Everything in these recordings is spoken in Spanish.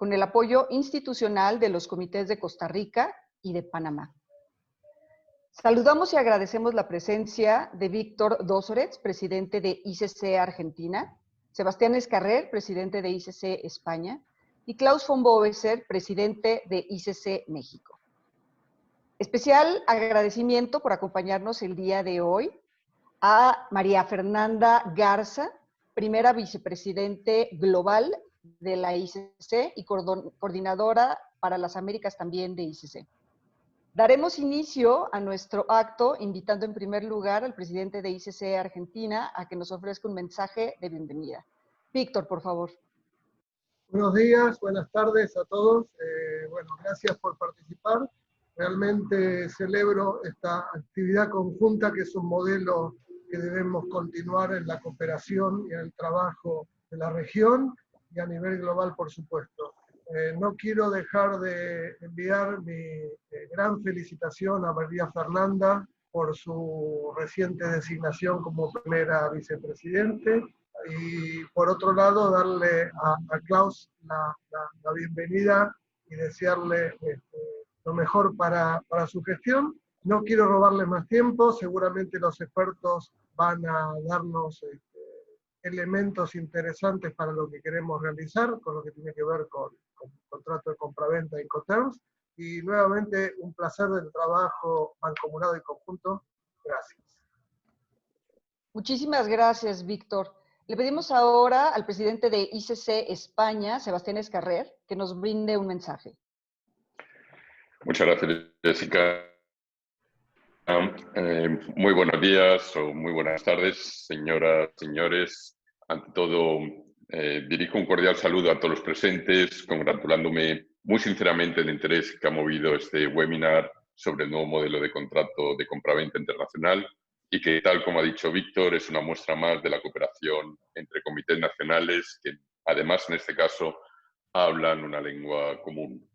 con el apoyo institucional de los comités de Costa Rica y de Panamá. Saludamos y agradecemos la presencia de Víctor Dossoretz, presidente de ICC Argentina, Sebastián Escarrer, presidente de ICC España, y Klaus von Boeser, presidente de ICC México. Especial agradecimiento por acompañarnos el día de hoy a María Fernanda Garza, primera vicepresidente global de la ICC y coordinadora para las Américas también de ICC. Daremos inicio a nuestro acto invitando en primer lugar al presidente de ICC Argentina a que nos ofrezca un mensaje de bienvenida. Víctor, por favor. Buenos días, buenas tardes a todos. Bueno, gracias por participar. Realmente celebro esta actividad conjunta que es un modelo que debemos continuar en la cooperación y en el trabajo de la región y a nivel global, por supuesto. No quiero dejar de enviar mi gran felicitación a María Fernanda por su reciente designación como primera vicepresidente y por otro lado darle a Klaus la bienvenida y desearle lo mejor para su gestión. No quiero robarle más tiempo, seguramente los expertos van a darnos elementos interesantes para lo que queremos realizar, con lo que tiene que ver con contrato de compraventa y Incoterms. Y nuevamente un placer del trabajo mancomunado y conjunto. Gracias. Muchísimas gracias, Víctor. Le pedimos ahora al presidente de ICC España, Sebastián Escarrer, que nos brinde un mensaje. Muchas gracias, Jessica. Muy buenos días o muy buenas tardes, señoras, señores. Ante todo, dirijo un cordial saludo a todos los presentes, congratulándome muy sinceramente del interés que ha movido este webinar sobre el nuevo modelo de contrato de compraventa internacional y que, tal como ha dicho Víctor, es una muestra más de la cooperación entre comités nacionales que, además, en este caso, hablan una lengua común.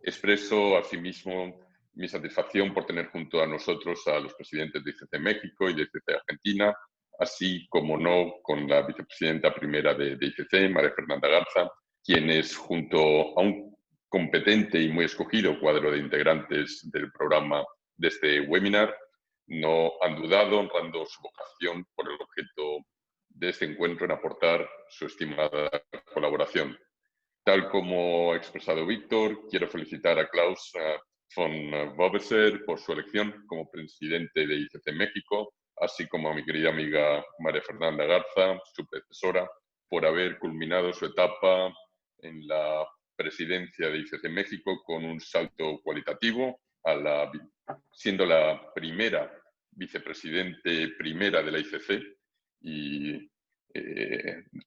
Expreso, asimismo, mi satisfacción por tener junto a nosotros a los presidentes de ICC México y de ICC Argentina, así como no con la vicepresidenta primera de ICC, María Fernanda Garza, quienes junto a un competente y muy escogido cuadro de integrantes del programa de este webinar, no han dudado, honrando su vocación por el objeto de este encuentro en aportar su estimada colaboración. Tal como ha expresado Víctor, quiero felicitar a Klaus von Boeser por su elección como presidente de ICC México, así como a mi querida amiga María Fernanda Garza, su predecesora, por haber culminado su etapa en la presidencia de ICC México con un salto cualitativo, siendo la primera vicepresidente primera de la ICC y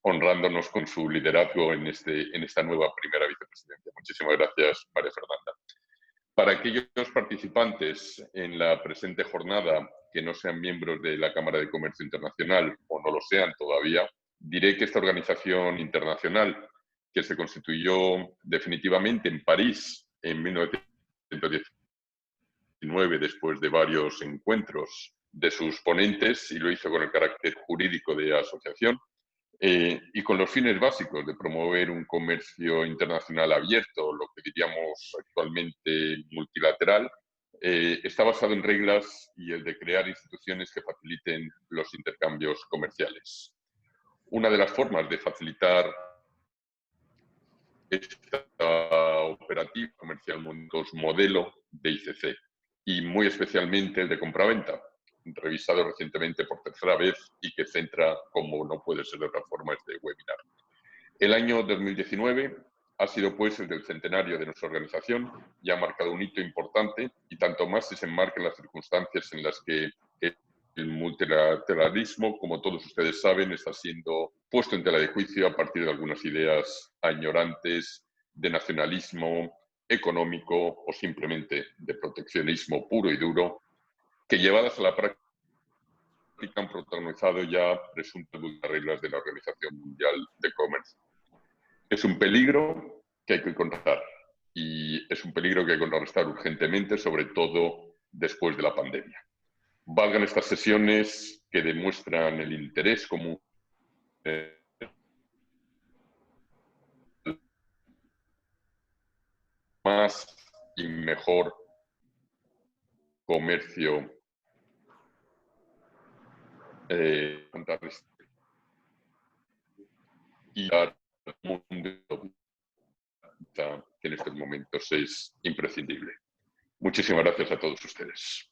honrándonos con su liderazgo en esta nueva primera vicepresidencia. Muchísimas gracias, María Fernanda. Para aquellos participantes en la presente jornada que no sean miembros de la Cámara de Comercio Internacional o no lo sean todavía, diré que esta organización internacional, que se constituyó definitivamente en París en 1919 después de varios encuentros de sus ponentes, y lo hizo con el carácter jurídico de asociación, y con los fines básicos de promover un comercio internacional abierto, lo que diríamos actualmente multilateral, está basado en reglas y el de crear instituciones que faciliten los intercambios comerciales. Una de las formas de facilitar esta operativa comercial modelo de ICC, y muy especialmente el de compraventa, revisado recientemente por tercera vez y que centra, como no puede ser de otra forma, este webinar. El año 2019 ha sido pues el del centenario de nuestra organización y ha marcado un hito importante, y tanto más si se enmarcan las circunstancias en las que el multilateralismo, como todos ustedes saben, está siendo puesto en tela de juicio a partir de algunas ideas añorantes de nacionalismo económico o simplemente de proteccionismo puro y duro, que llevadas a la práctica han protagonizado ya presuntas reglas de la Organización Mundial de Comercio. Es un peligro que hay que contrarrestar, y es un peligro que hay que contrarrestar urgentemente, sobre todo después de la pandemia. Valgan estas sesiones que demuestran el interés común . 。 . 。 . 。 . 。 . 。 . 。 . 。 . 。 . 。 . 。 . . 。 . . . 。 . . 。 . 。 . 。 . 。 . 。 . 。 . 。 . 。 . 。 . . 。 . 。 . 。 . . 。 . 。 . más y mejor comercio y dar un mundo que en estos momentos es imprescindible. Muchísimas gracias a todos ustedes.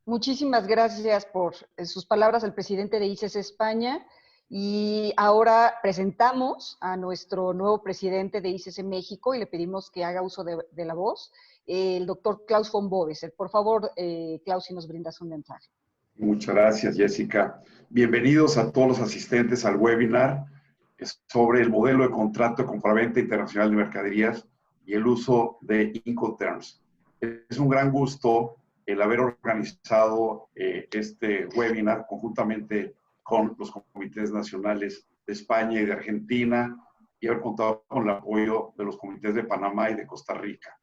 Muchísimas gracias por sus palabras al presidente de ICES España. Y ahora presentamos a nuestro nuevo presidente de ICES México y le pedimos que haga uso de la voz, el doctor Klaus von Bodeser. Por favor, Klaus, si nos brindas un mensaje. Muchas gracias, Jessica. Bienvenidos a todos los asistentes al webinar sobre el modelo de contrato de compraventa internacional de mercaderías y el uso de Incoterms. Es un gran gusto el haber organizado este webinar conjuntamente con los comités nacionales de España y de Argentina y haber contado con el apoyo de los comités de Panamá y de Costa Rica.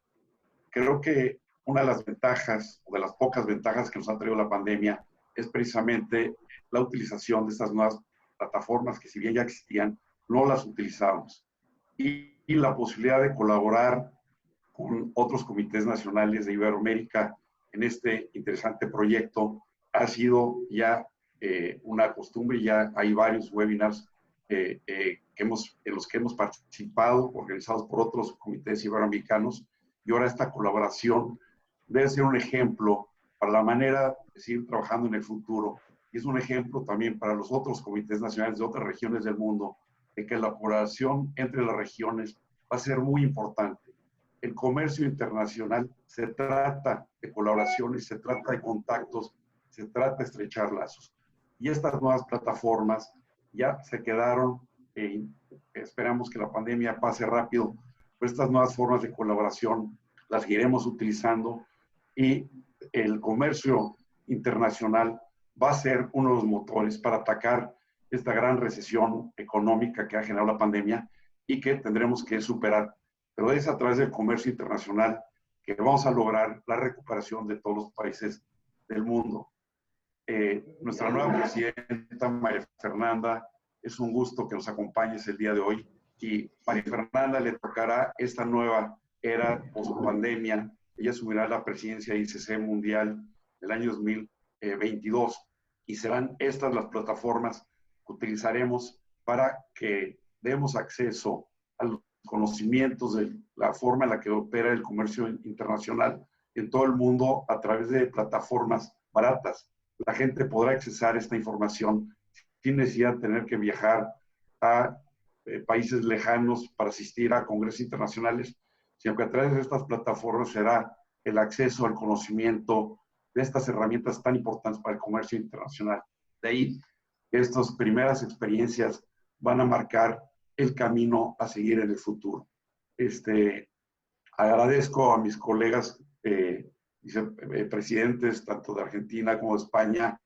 Creo que una de las ventajas, o de las pocas ventajas que nos ha traído la pandemia, es precisamente la utilización de estas nuevas plataformas que, si bien ya existían, no las utilizamos. Y la posibilidad de colaborar con otros comités nacionales de Iberoamérica en este interesante proyecto ha sido ya una costumbre. Ya hay varios webinars en los que hemos participado, organizados por otros comités iberoamericanos, y ahora esta colaboración debe ser un ejemplo para la manera de seguir trabajando en el futuro, y es un ejemplo también para los otros comités nacionales de otras regiones del mundo, de que la colaboración entre las regiones va a ser muy importante. El comercio internacional se trata de colaboraciones, se trata de contactos, se trata de estrechar lazos. Y estas nuevas plataformas ya se quedaron, esperamos que la pandemia pase rápido, pero estas nuevas formas de colaboración las iremos utilizando, y el comercio internacional va a ser uno de los motores para atacar esta gran recesión económica que ha generado la pandemia y que tendremos que superar. Pero es a través del comercio internacional que vamos a lograr la recuperación de todos los países del mundo. Nuestra nueva presidenta, María Fernanda, es un gusto que nos acompañes el día de hoy, y María Fernanda le tocará esta nueva era post-pandemia. Ella asumirá la presidencia de ICC Mundial del año 2022, y serán estas las plataformas que utilizaremos para que demos acceso a los conocimientos de la forma en la que opera el comercio internacional en todo el mundo a través de plataformas baratas. La gente podrá accesar esta información sin necesidad de tener que viajar a países lejanos para asistir a congresos internacionales, sino que a través de estas plataformas será el acceso al conocimiento de estas herramientas tan importantes para el comercio internacional. De ahí, estas primeras experiencias van a marcar el camino a seguir en el futuro. Agradezco a mis colegas vicepresidentes, tanto de Argentina como de España,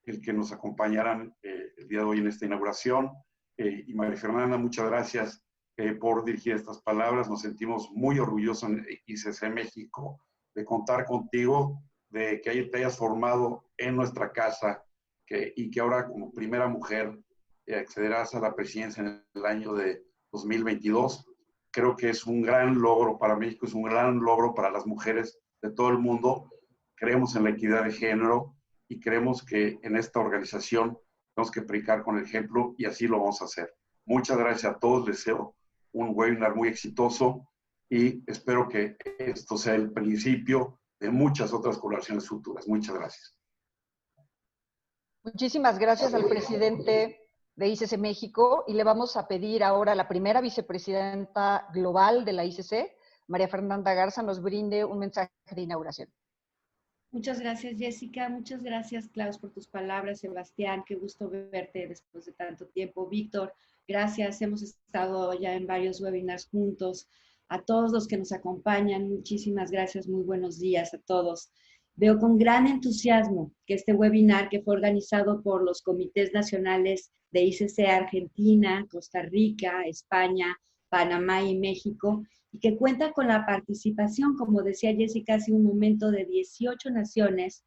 el que nos acompañaran el día de hoy en esta inauguración. Y María Fernanda, muchas gracias por dirigir estas palabras. Nos sentimos muy orgullosos en ICC México de contar contigo, de que te hayas formado en nuestra casa y que ahora, como primera mujer, accederás a la presidencia en el año de 2022. Creo que es un gran logro para México, es un gran logro para las mujeres de todo el mundo. Creemos en la equidad de género y creemos que en esta organización tenemos que predicar con el ejemplo, y así lo vamos a hacer. Muchas gracias a todos, les deseo un webinar muy exitoso y espero que esto sea el principio de muchas otras colaboraciones futuras. Muchas gracias. Muchísimas gracias al presidente de ICC México, y le vamos a pedir ahora a la primera vicepresidenta global de la ICC, María Fernanda Garza, nos brinde un mensaje de inauguración. Muchas gracias, Jessica. Muchas gracias, Klaus, por tus palabras. Sebastián, qué gusto verte después de tanto tiempo. Víctor, gracias. Hemos estado ya en varios webinars juntos. A todos los que nos acompañan, muchísimas gracias. Muy buenos días a todos. Veo con gran entusiasmo que este webinar, que fue organizado por los comités nacionales de ICC Argentina, Costa Rica, España, Panamá y México, y que cuenta con la participación, como decía Jessica hace un momento, de 18 naciones.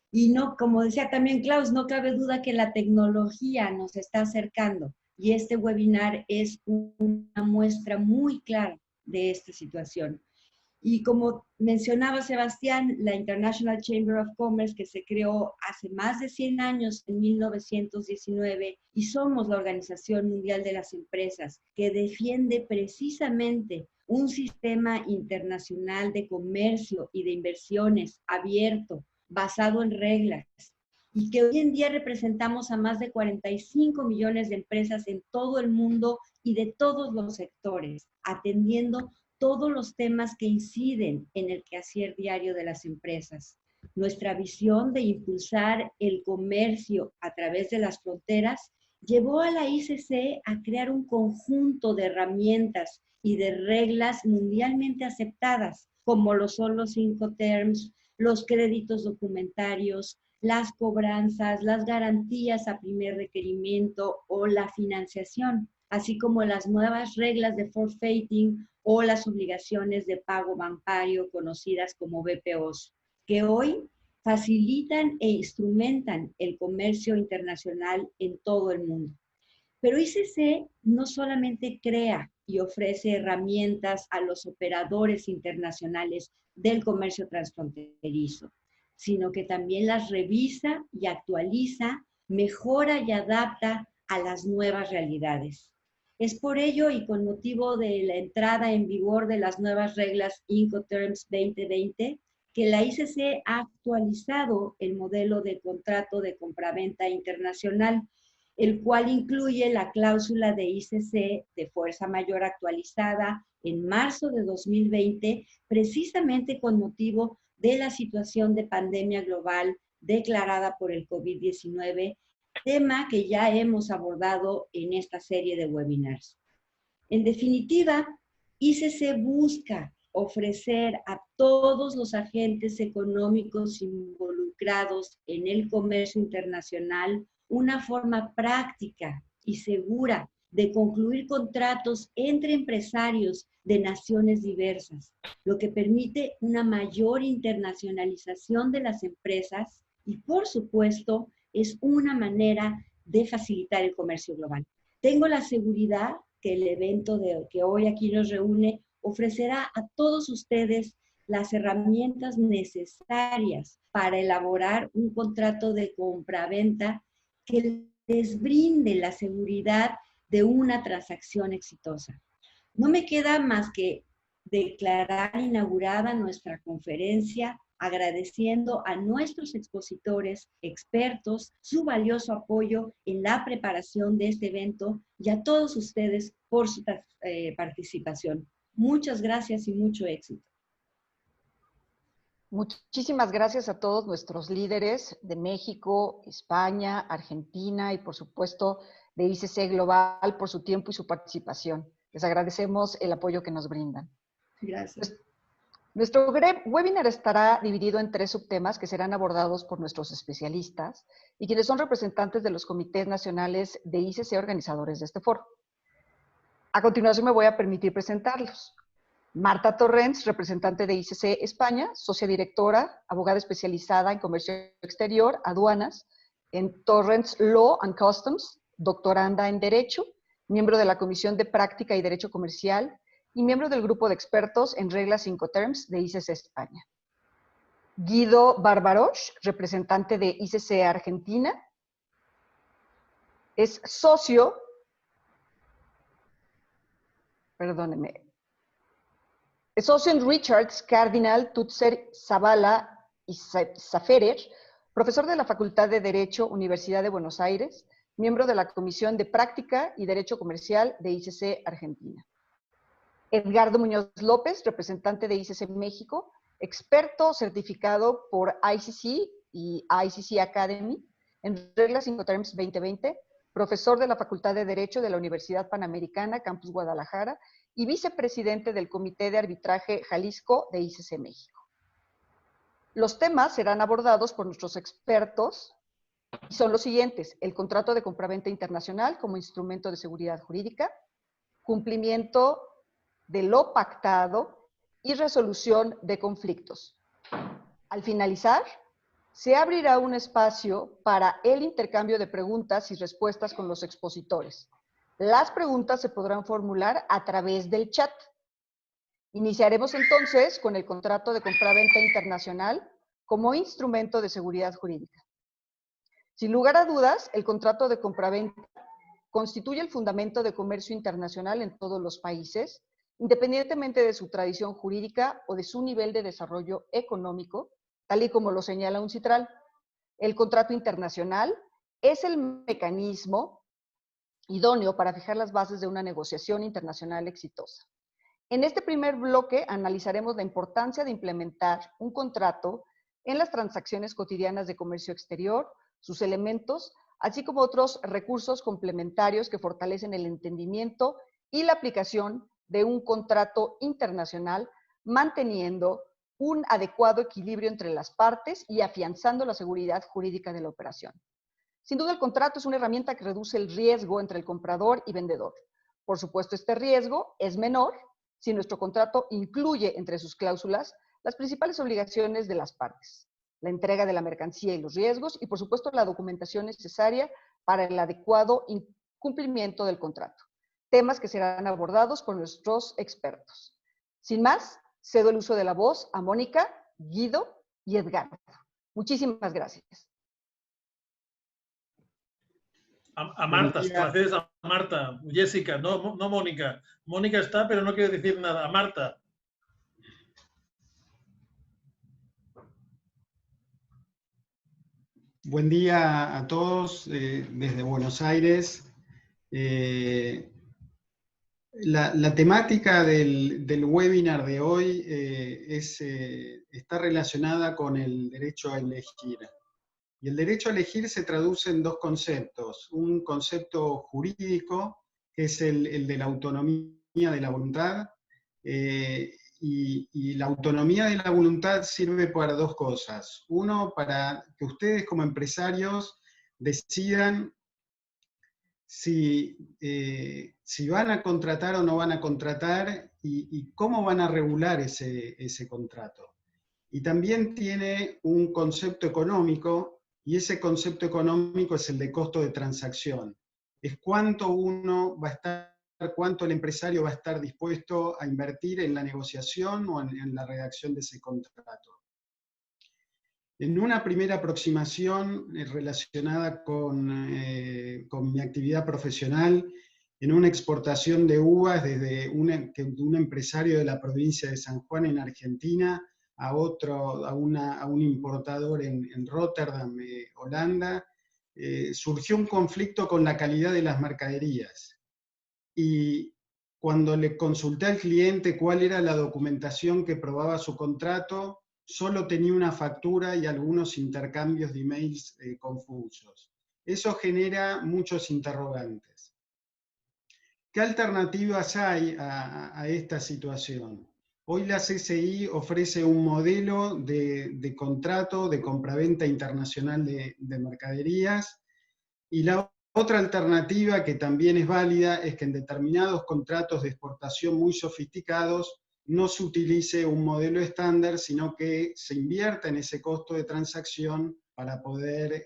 Y no, como decía también Klaus, no cabe duda que la tecnología nos está acercando, y este webinar es una muestra muy clara de esta situación. Y como mencionaba Sebastián, la International Chamber of Commerce, que se creó hace más de 100 años, en 1919, y somos la Organización Mundial de las Empresas, que defiende precisamente un sistema internacional de comercio y de inversiones abierto, basado en reglas, y que hoy en día representamos a más de 45 millones de empresas en todo el mundo y de todos los sectores, atendiendo todos los temas que inciden en el quehacer diario de las empresas. Nuestra visión de impulsar el comercio a través de las fronteras llevó a la ICC a crear un conjunto de herramientas y de reglas mundialmente aceptadas, como lo son los Incoterms, los créditos documentarios, las cobranzas, las garantías a primer requerimiento o la financiación, así como las nuevas reglas de forfeiting o las obligaciones de pago bancario conocidas como BPOs, que hoy facilitan e instrumentan el comercio internacional en todo el mundo. Pero ICC no solamente crea y ofrece herramientas a los operadores internacionales del comercio transfronterizo, sino que también las revisa y actualiza, mejora y adapta a las nuevas realidades. Es por ello y con motivo de la entrada en vigor de las nuevas reglas Incoterms 2020 que la ICC ha actualizado el modelo de contrato de compraventa internacional, el cual incluye la cláusula de ICC de fuerza mayor actualizada en marzo de 2020, precisamente con motivo de la situación de pandemia global declarada por el COVID-19, tema que ya hemos abordado en esta serie de webinars. En definitiva, ICC busca ofrecer a todos los agentes económicos involucrados en el comercio internacional una forma práctica y segura de concluir contratos entre empresarios de naciones diversas, lo que permite una mayor internacionalización de las empresas y, por supuesto, es una manera de facilitar el comercio global. Tengo la seguridad que el evento que hoy aquí nos reúne ofrecerá a todos ustedes las herramientas necesarias para elaborar un contrato de compraventa que les brinde la seguridad de una transacción exitosa. No me queda más que declarar inaugurada nuestra conferencia, agradeciendo a nuestros expositores, expertos, su valioso apoyo en la preparación de este evento y a todos ustedes por su participación. Muchas gracias y mucho éxito. Muchísimas gracias a todos nuestros líderes de México, España, Argentina y por supuesto de ICC Global por su tiempo y su participación. Les agradecemos el apoyo que nos brindan. Gracias. Nuestro webinar estará dividido en 3 subtemas que serán abordados por nuestros especialistas y quienes son representantes de los comités nacionales de ICC organizadores de este foro. A continuación me voy a permitir presentarlos. Marta Torrents, representante de ICC España, socia directora, abogada especializada en comercio exterior, aduanas, en Torrents Law and Customs, doctoranda en Derecho, miembro de la Comisión de Práctica y Derecho Comercial y miembro del grupo de expertos en reglas Incoterms de ICC España. Guido Barbarosh, representante de ICC Argentina, es socio, es socio en Richards, Cardinal, Tutzer, Zavala y Saferer, profesor de la Facultad de Derecho, Universidad de Buenos Aires, miembro de la Comisión de Práctica y Derecho Comercial de ICC Argentina. Edgardo Muñoz López, representante de ICC México, experto certificado por ICC y ICC Academy en reglas Incoterms 2020, profesor de la Facultad de Derecho de la Universidad Panamericana, Campus Guadalajara, y vicepresidente del Comité de Arbitraje Jalisco de ICC México. Los temas serán abordados por nuestros expertos y son los siguientes: el contrato de compraventa internacional como instrumento de seguridad jurídica, cumplimiento de lo pactado y resolución de conflictos. Al finalizar, se abrirá un espacio para el intercambio de preguntas y respuestas con los expositores. Las preguntas se podrán formular a través del chat. Iniciaremos entonces con el contrato de compraventa internacional como instrumento de seguridad jurídica. Sin lugar a dudas, el contrato de compraventa constituye el fundamento de comercio internacional en todos los países, independientemente de su tradición jurídica o de su nivel de desarrollo económico, tal y como lo señala UNCITRAL. El contrato internacional es el mecanismo idóneo para fijar las bases de una negociación internacional exitosa. En este primer bloque analizaremos la importancia de implementar un contrato en las transacciones cotidianas de comercio exterior, sus elementos, así como otros recursos complementarios que fortalecen el entendimiento y la aplicación de un contrato internacional, manteniendo un adecuado equilibrio entre las partes y afianzando la seguridad jurídica de la operación. Sin duda, el contrato es una herramienta que reduce el riesgo entre el comprador y vendedor. Por supuesto, este riesgo es menor si nuestro contrato incluye entre sus cláusulas las principales obligaciones de las partes, la entrega de la mercancía y los riesgos, y por supuesto la documentación necesaria para el adecuado cumplimiento del contrato, temas que serán abordados por nuestros expertos. Sin más, cedo el uso de la voz a Mónica, Guido y Edgardo. Muchísimas gracias. A Marta, se la cedes a Marta, Jessica, no Mónica. Mónica está, pero no quiere decir nada. A Marta. Buen día a todos desde Buenos Aires. La temática del webinar de hoy está relacionada con el derecho a elegir. Y el derecho a elegir se traduce en dos conceptos. Un concepto jurídico, que es el de la autonomía de la voluntad, y la autonomía de la voluntad sirve para dos cosas. Uno, para que ustedes como empresarios decidan si van a contratar o no van a contratar y cómo van a regular ese contrato. Y también tiene un concepto económico, y ese concepto económico es el de costo de transacción. Es cuánto cuánto el empresario va a estar dispuesto a invertir en la negociación o en la redacción de ese contrato. En una primera aproximación relacionada con mi actividad profesional, en una exportación de uvas desde un empresario de la provincia de San Juan en Argentina a un importador en Rotterdam, Holanda, surgió un conflicto con la calidad de las mercaderías. Y cuando le consulté al cliente cuál era la documentación que probaba su contrato, solo tenía una factura y algunos intercambios de emails confusos. Eso genera muchos interrogantes. ¿Qué alternativas hay a esta situación? Hoy la CCI ofrece un modelo de contrato de compraventa internacional de mercaderías, y la otra alternativa que también es válida es que en determinados contratos de exportación muy sofisticados no se utilice un modelo estándar, sino que se invierta en ese costo de transacción para poder,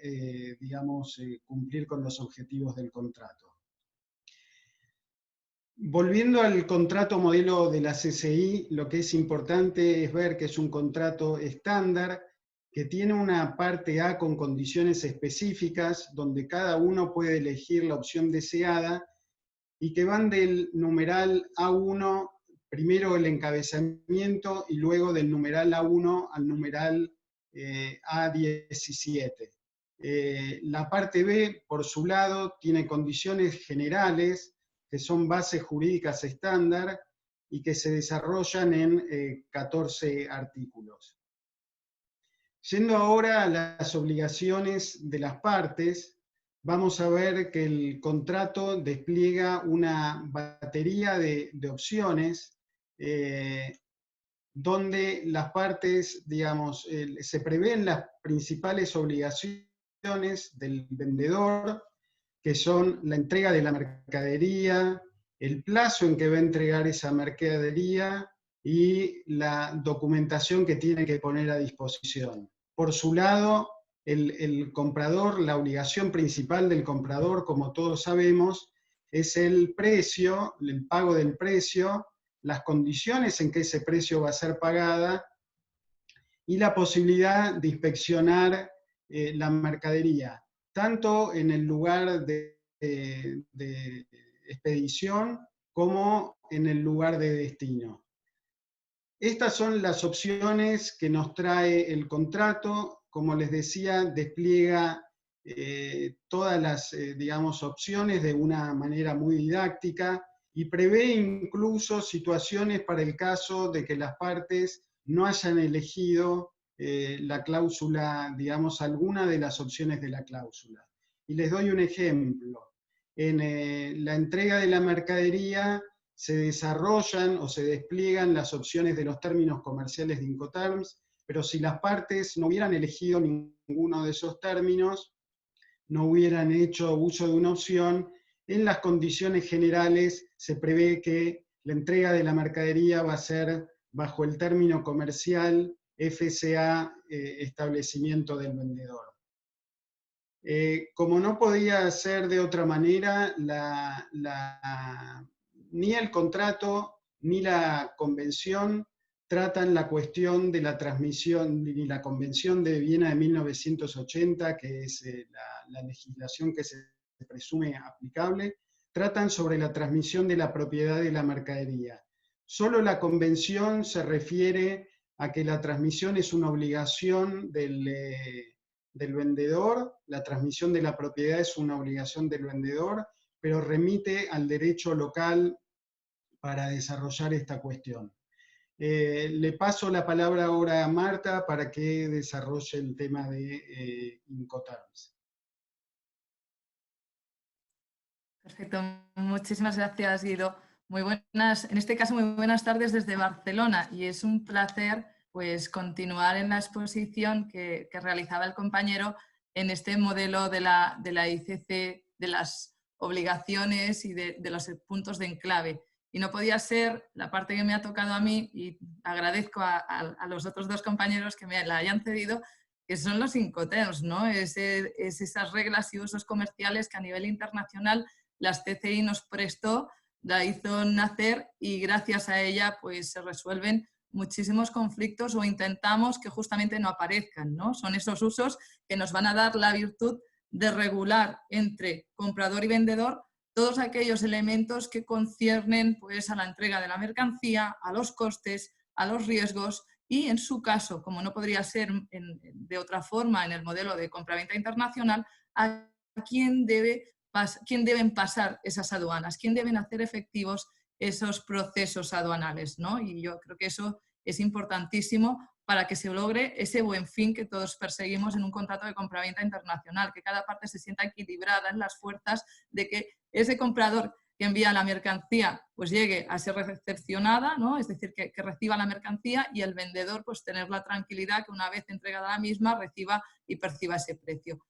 cumplir con los objetivos del contrato. Volviendo al contrato modelo de la CCI, lo que es importante es ver que es un contrato estándar, que tiene una parte A con condiciones específicas, donde cada uno puede elegir la opción deseada, y que van del numeral A1, primero el encabezamiento, y luego del numeral A1 al numeral A17. La parte B, por su lado, tiene condiciones generales, que son bases jurídicas estándar, y que se desarrollan en 14 artículos. Yendo ahora a las obligaciones de las partes, vamos a ver que el contrato despliega una batería de opciones, donde las partes, se prevén las principales obligaciones del vendedor, que son la entrega de la mercadería, el plazo en que va a entregar esa mercadería y la documentación que tiene que poner a disposición. Por su lado, el comprador, la obligación principal del comprador, como todos sabemos, es el precio, el pago del precio, las condiciones en que ese precio va a ser pagada y la posibilidad de inspeccionar la mercadería, tanto en el lugar de expedición como en el lugar de destino. Estas son las opciones que nos trae el contrato. Como les decía, despliega todas las digamos, opciones de una manera muy didáctica y prevé incluso situaciones para el caso de que las partes no hayan elegido la cláusula, digamos, alguna de las opciones de la cláusula. Y les doy un ejemplo. En la entrega de la mercadería se desarrollan o se despliegan las opciones de los términos comerciales de Incoterms, pero si las partes no hubieran elegido ninguno de esos términos, no hubieran hecho uso de una opción, en las condiciones generales se prevé que la entrega de la mercadería va a ser bajo el término comercial FCA establecimiento del vendedor. Como no podía ser de otra manera, ni el contrato ni la convención tratan la cuestión de la transmisión, ni la Convención de Viena de 1980, que es la legislación que se presume aplicable, tratan sobre la transmisión de la propiedad de la mercadería. Solo la convención se refiere a que la transmisión es una obligación del vendedor, la transmisión de la propiedad es una obligación del vendedor, pero remite al derecho local para desarrollar esta cuestión. Le paso la palabra ahora a Marta para que desarrolle el tema de Incoterms. Perfecto, muchísimas gracias, Guido. Muy buenas, en este caso muy buenas tardes desde Barcelona, y es un placer pues continuar en la exposición que realizaba el compañero en este modelo de la ICC, de las obligaciones y de los puntos de enclave. Y no podía ser la parte que me ha tocado a mí, y agradezco a los otros dos compañeros que me la hayan cedido, que son los Incoterms, ¿no? Es esas reglas y usos comerciales que a nivel internacional las CCI nos prestó, la hizo nacer, y gracias a ella pues se resuelven muchísimos conflictos, o intentamos que justamente no aparezcan, ¿no? Son esos usos que nos van a dar la virtud de regular entre comprador y vendedor todos aquellos elementos que conciernen pues, a la entrega de la mercancía, a los costes, a los riesgos, y en su caso, como no podría ser de otra forma en el modelo de compraventa internacional, a quién deben pasar esas aduanas, quién deben hacer efectivos esos procesos aduanales, ¿no? Y yo creo que eso es importantísimo para que se logre ese buen fin que todos perseguimos en un contrato de compraventa internacional, que cada parte se sienta equilibrada en las fuerzas de que ese comprador que envía la mercancía pues llegue a ser recepcionada, ¿no? Es decir, que reciba la mercancía, y el vendedor pues tener la tranquilidad que una vez entregada la misma reciba y perciba ese precio.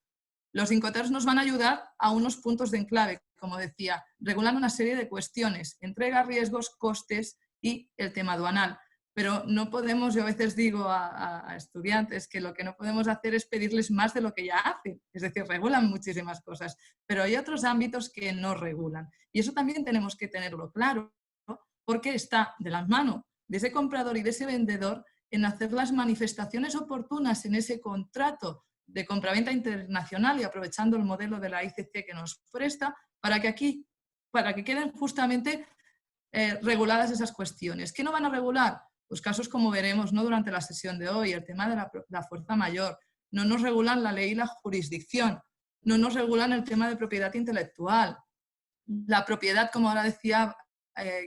Los Incoterms nos van a ayudar a unos puntos de enclave, como decía, regulando una serie de cuestiones, entrega, riesgos, costes y el tema aduanal. Pero no podemos, yo a veces digo a estudiantes que lo que no podemos hacer es pedirles más de lo que ya hacen. Es decir, regulan muchísimas cosas, pero hay otros ámbitos que no regulan. Y eso también tenemos que tenerlo claro, ¿no? Porque está de la mano de ese comprador y de ese vendedor en hacer las manifestaciones oportunas en ese contrato de compraventa internacional, y aprovechando el modelo de la ICC que nos presta, para que queden justamente reguladas esas cuestiones. ¿Qué no van a regular? Pues casos como veremos, ¿no? Durante la sesión de hoy, el tema de la fuerza mayor. No nos regulan la ley y la jurisdicción. No nos regulan el tema de propiedad intelectual. La propiedad, como ahora decía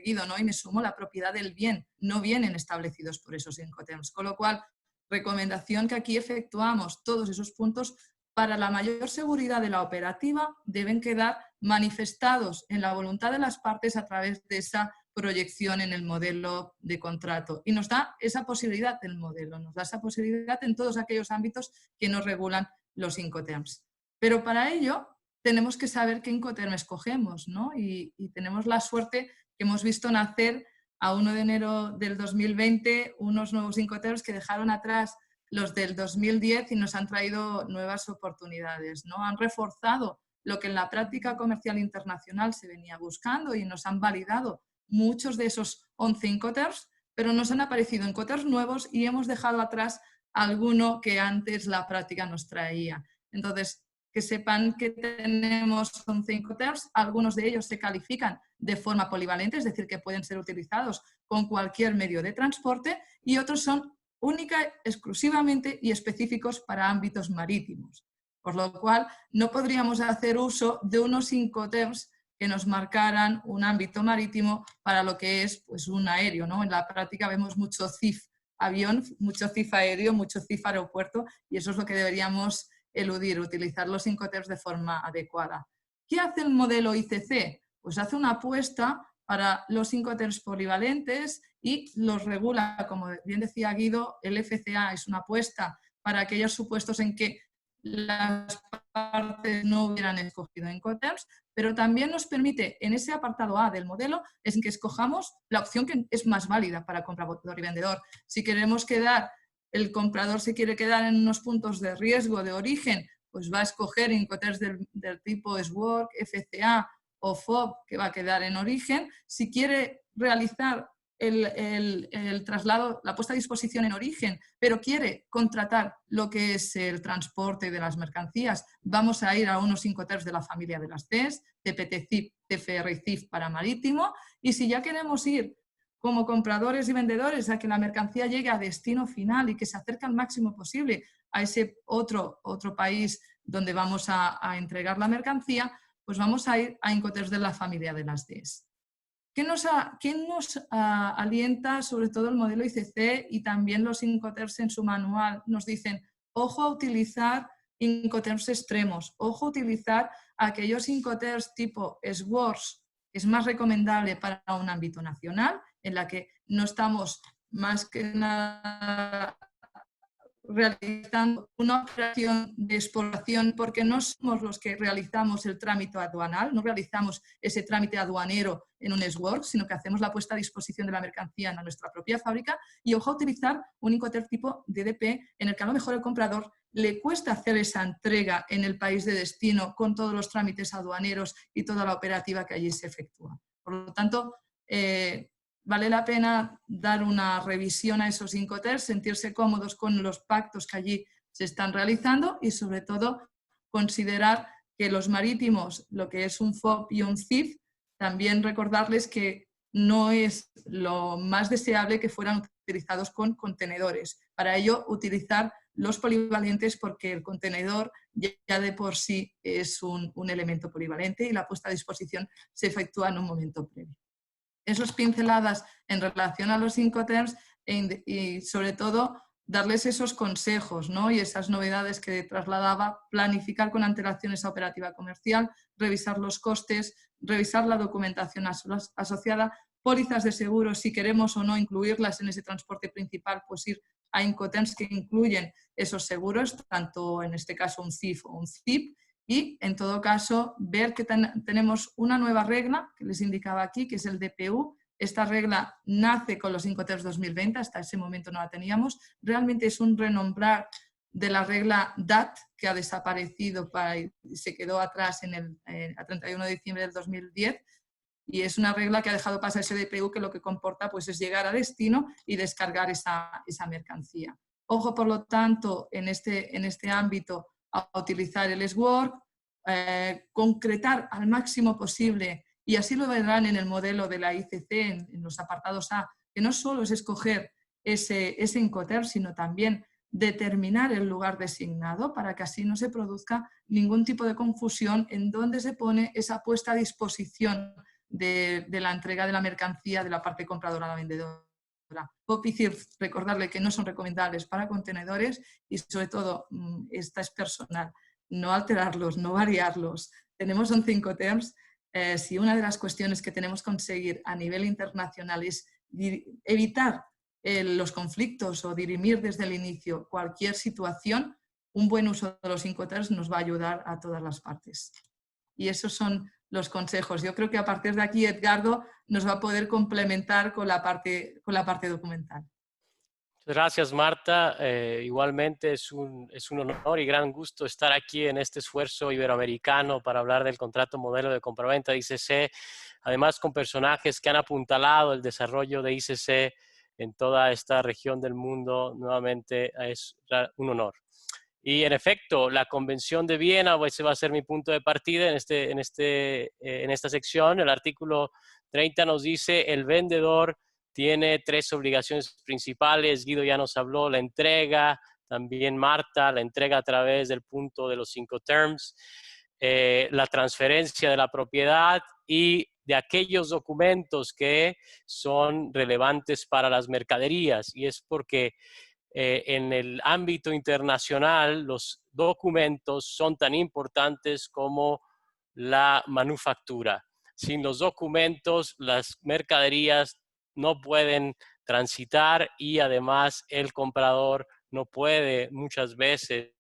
Guido, ¿no? Y me sumo, la propiedad del bien, no vienen establecidos por esos Incoterms. Con lo cual, recomendación que aquí efectuamos, todos esos puntos para la mayor seguridad de la operativa deben quedar manifestados en la voluntad de las partes a través de esa proyección en el modelo de contrato. Y nos da esa posibilidad del modelo, nos da esa posibilidad en todos aquellos ámbitos que nos regulan los Incoterms. Pero para ello tenemos que saber qué Incoterm escogemos, ¿no? Y tenemos la suerte que hemos visto nacer a 1 de enero del 2020 unos nuevos Incoterms que dejaron atrás los del 2010 y nos han traído nuevas oportunidades, ¿no? Han reforzado lo que en la práctica comercial internacional se venía buscando y nos han validado muchos de esos 11 Incoterms, pero nos han aparecido Incoterms nuevos y hemos dejado atrás alguno que antes la práctica nos traía. Entonces, que sepan que tenemos 11 Incoterms, algunos de ellos se califican de forma polivalente, es decir, que pueden ser utilizados con cualquier medio de transporte, y otros son única, exclusivamente y específicos para ámbitos marítimos. Por lo cual, no podríamos hacer uso de unos Incoterms que nos marcaran un ámbito marítimo para lo que es pues, un aéreo, ¿no? En la práctica vemos mucho CIF avión, mucho CIF aéreo, mucho CIF aeropuerto, y eso es lo que deberíamos eludir, utilizar los Incoterms de forma adecuada. ¿Qué hace el modelo ICC? Pues hace una apuesta para los Incoterms polivalentes y los regula, como bien decía Guido, el FCA es una apuesta para aquellos supuestos en que las partes no hubieran escogido Incoterms, pero también nos permite, en ese apartado A del modelo, es en que escojamos la opción que es más válida para comprador y vendedor. Si queremos quedar, el comprador se quiere quedar en unos puntos de riesgo de origen, pues va a escoger Incoterms del tipo SWORK, FCA o FOB, que va a quedar en origen. Si quiere realizar el traslado, la puesta a disposición en origen, pero quiere contratar lo que es el transporte de las mercancías, vamos a ir a unos Incoterms de la familia de las Cs, TPT-CIF, TFR y CIF para marítimo, y si ya queremos ir como compradores y vendedores a que la mercancía llegue a destino final y que se acerque al máximo posible a ese otro país donde vamos a entregar la mercancía, pues vamos a ir a Incoterms de la familia de las Ds. ¿Qué nos alienta sobre todo el modelo ICC y también los Incoterms en su manual? Nos dicen, ojo a utilizar Incoterms extremos, ojo a utilizar aquellos Incoterms tipo SWORS, que es más recomendable para un ámbito nacional, en la que no estamos más que nada realizando una operación de exportación, porque no somos los que realizamos el trámite aduanal, no realizamos ese trámite aduanero en un SWORK, sino que hacemos la puesta a disposición de la mercancía en nuestra propia fábrica, y ojo a utilizar un Incoterm tipo DDP en el que a lo mejor el comprador le cuesta hacer esa entrega en el país de destino con todos los trámites aduaneros y toda la operativa que allí se efectúa. Por lo tanto, vale la pena dar una revisión a esos Incoterms, sentirse cómodos con los pactos que allí se están realizando y sobre todo considerar que los marítimos, lo que es un FOB y un CIF, también recordarles que no es lo más deseable que fueran utilizados con contenedores. Para ello, utilizar los polivalentes porque el contenedor ya de por sí es un elemento polivalente y la puesta a disposición se efectúa en un momento previo. Esas pinceladas en relación a los Incoterms y sobre todo darles esos consejos, ¿no? Y esas novedades que trasladaba, planificar con antelación esa operativa comercial, revisar los costes, revisar la documentación asociada, pólizas de seguro, si queremos o no incluirlas en ese transporte principal, pues ir a Incoterms que incluyen esos seguros, tanto en este caso un CIF o un CIP, y en todo caso ver que tenemos una nueva regla que les indicaba aquí, que es el DPU. Esta regla nace con los Incoterms 2020, hasta ese momento no la teníamos. Realmente es un renombrar de la regla DAT, que ha desaparecido y se quedó atrás a 31 de diciembre del 2010, y es una regla que ha dejado pasar ese DPU, que lo que comporta pues, es llegar a destino y descargar esa mercancía. Ojo, por lo tanto, en este ámbito, a utilizar el SWORK, concretar al máximo posible, y así lo verán en el modelo de la ICC, en los apartados A, que no solo es escoger ese Incoterm, sino también determinar el lugar designado para que así no se produzca ningún tipo de confusión en dónde se pone esa puesta a disposición de la entrega de la mercancía de la parte compradora a la vendedora. FOB y CIF, recordarle que no son recomendables para contenedores y sobre todo, esta es personal, no alterarlos, no variarlos. Tenemos 11 Incoterms. Si una de las cuestiones que tenemos que conseguir a nivel internacional es evitar los conflictos o dirimir desde el inicio cualquier situación, un buen uso de los Incoterms nos va a ayudar a todas las partes. Y esos son los consejos. Yo creo que a partir de aquí Edgardo nos va a poder complementar con la parte documental. Gracias, Marta. Igualmente es un honor y gran gusto estar aquí en este esfuerzo iberoamericano para hablar del contrato modelo de compraventa ICC además con personajes que han apuntalado el desarrollo de ICC en toda esta región del mundo. Nuevamente es un honor. Y en efecto, la Convención de Viena, ese va a ser mi punto de partida en esta sección. El artículo 30 nos dice: el vendedor tiene 3 obligaciones principales. Guido ya nos habló: la entrega, también Marta, la entrega a través del punto de los Incoterms, la transferencia de la propiedad y de aquellos documentos que son relevantes para las mercaderías. Y es porque en el ámbito internacional los documentos son tan importantes como la manufactura. Sin los documentos, las mercaderías no pueden transitar y además el comprador no puede muchas veces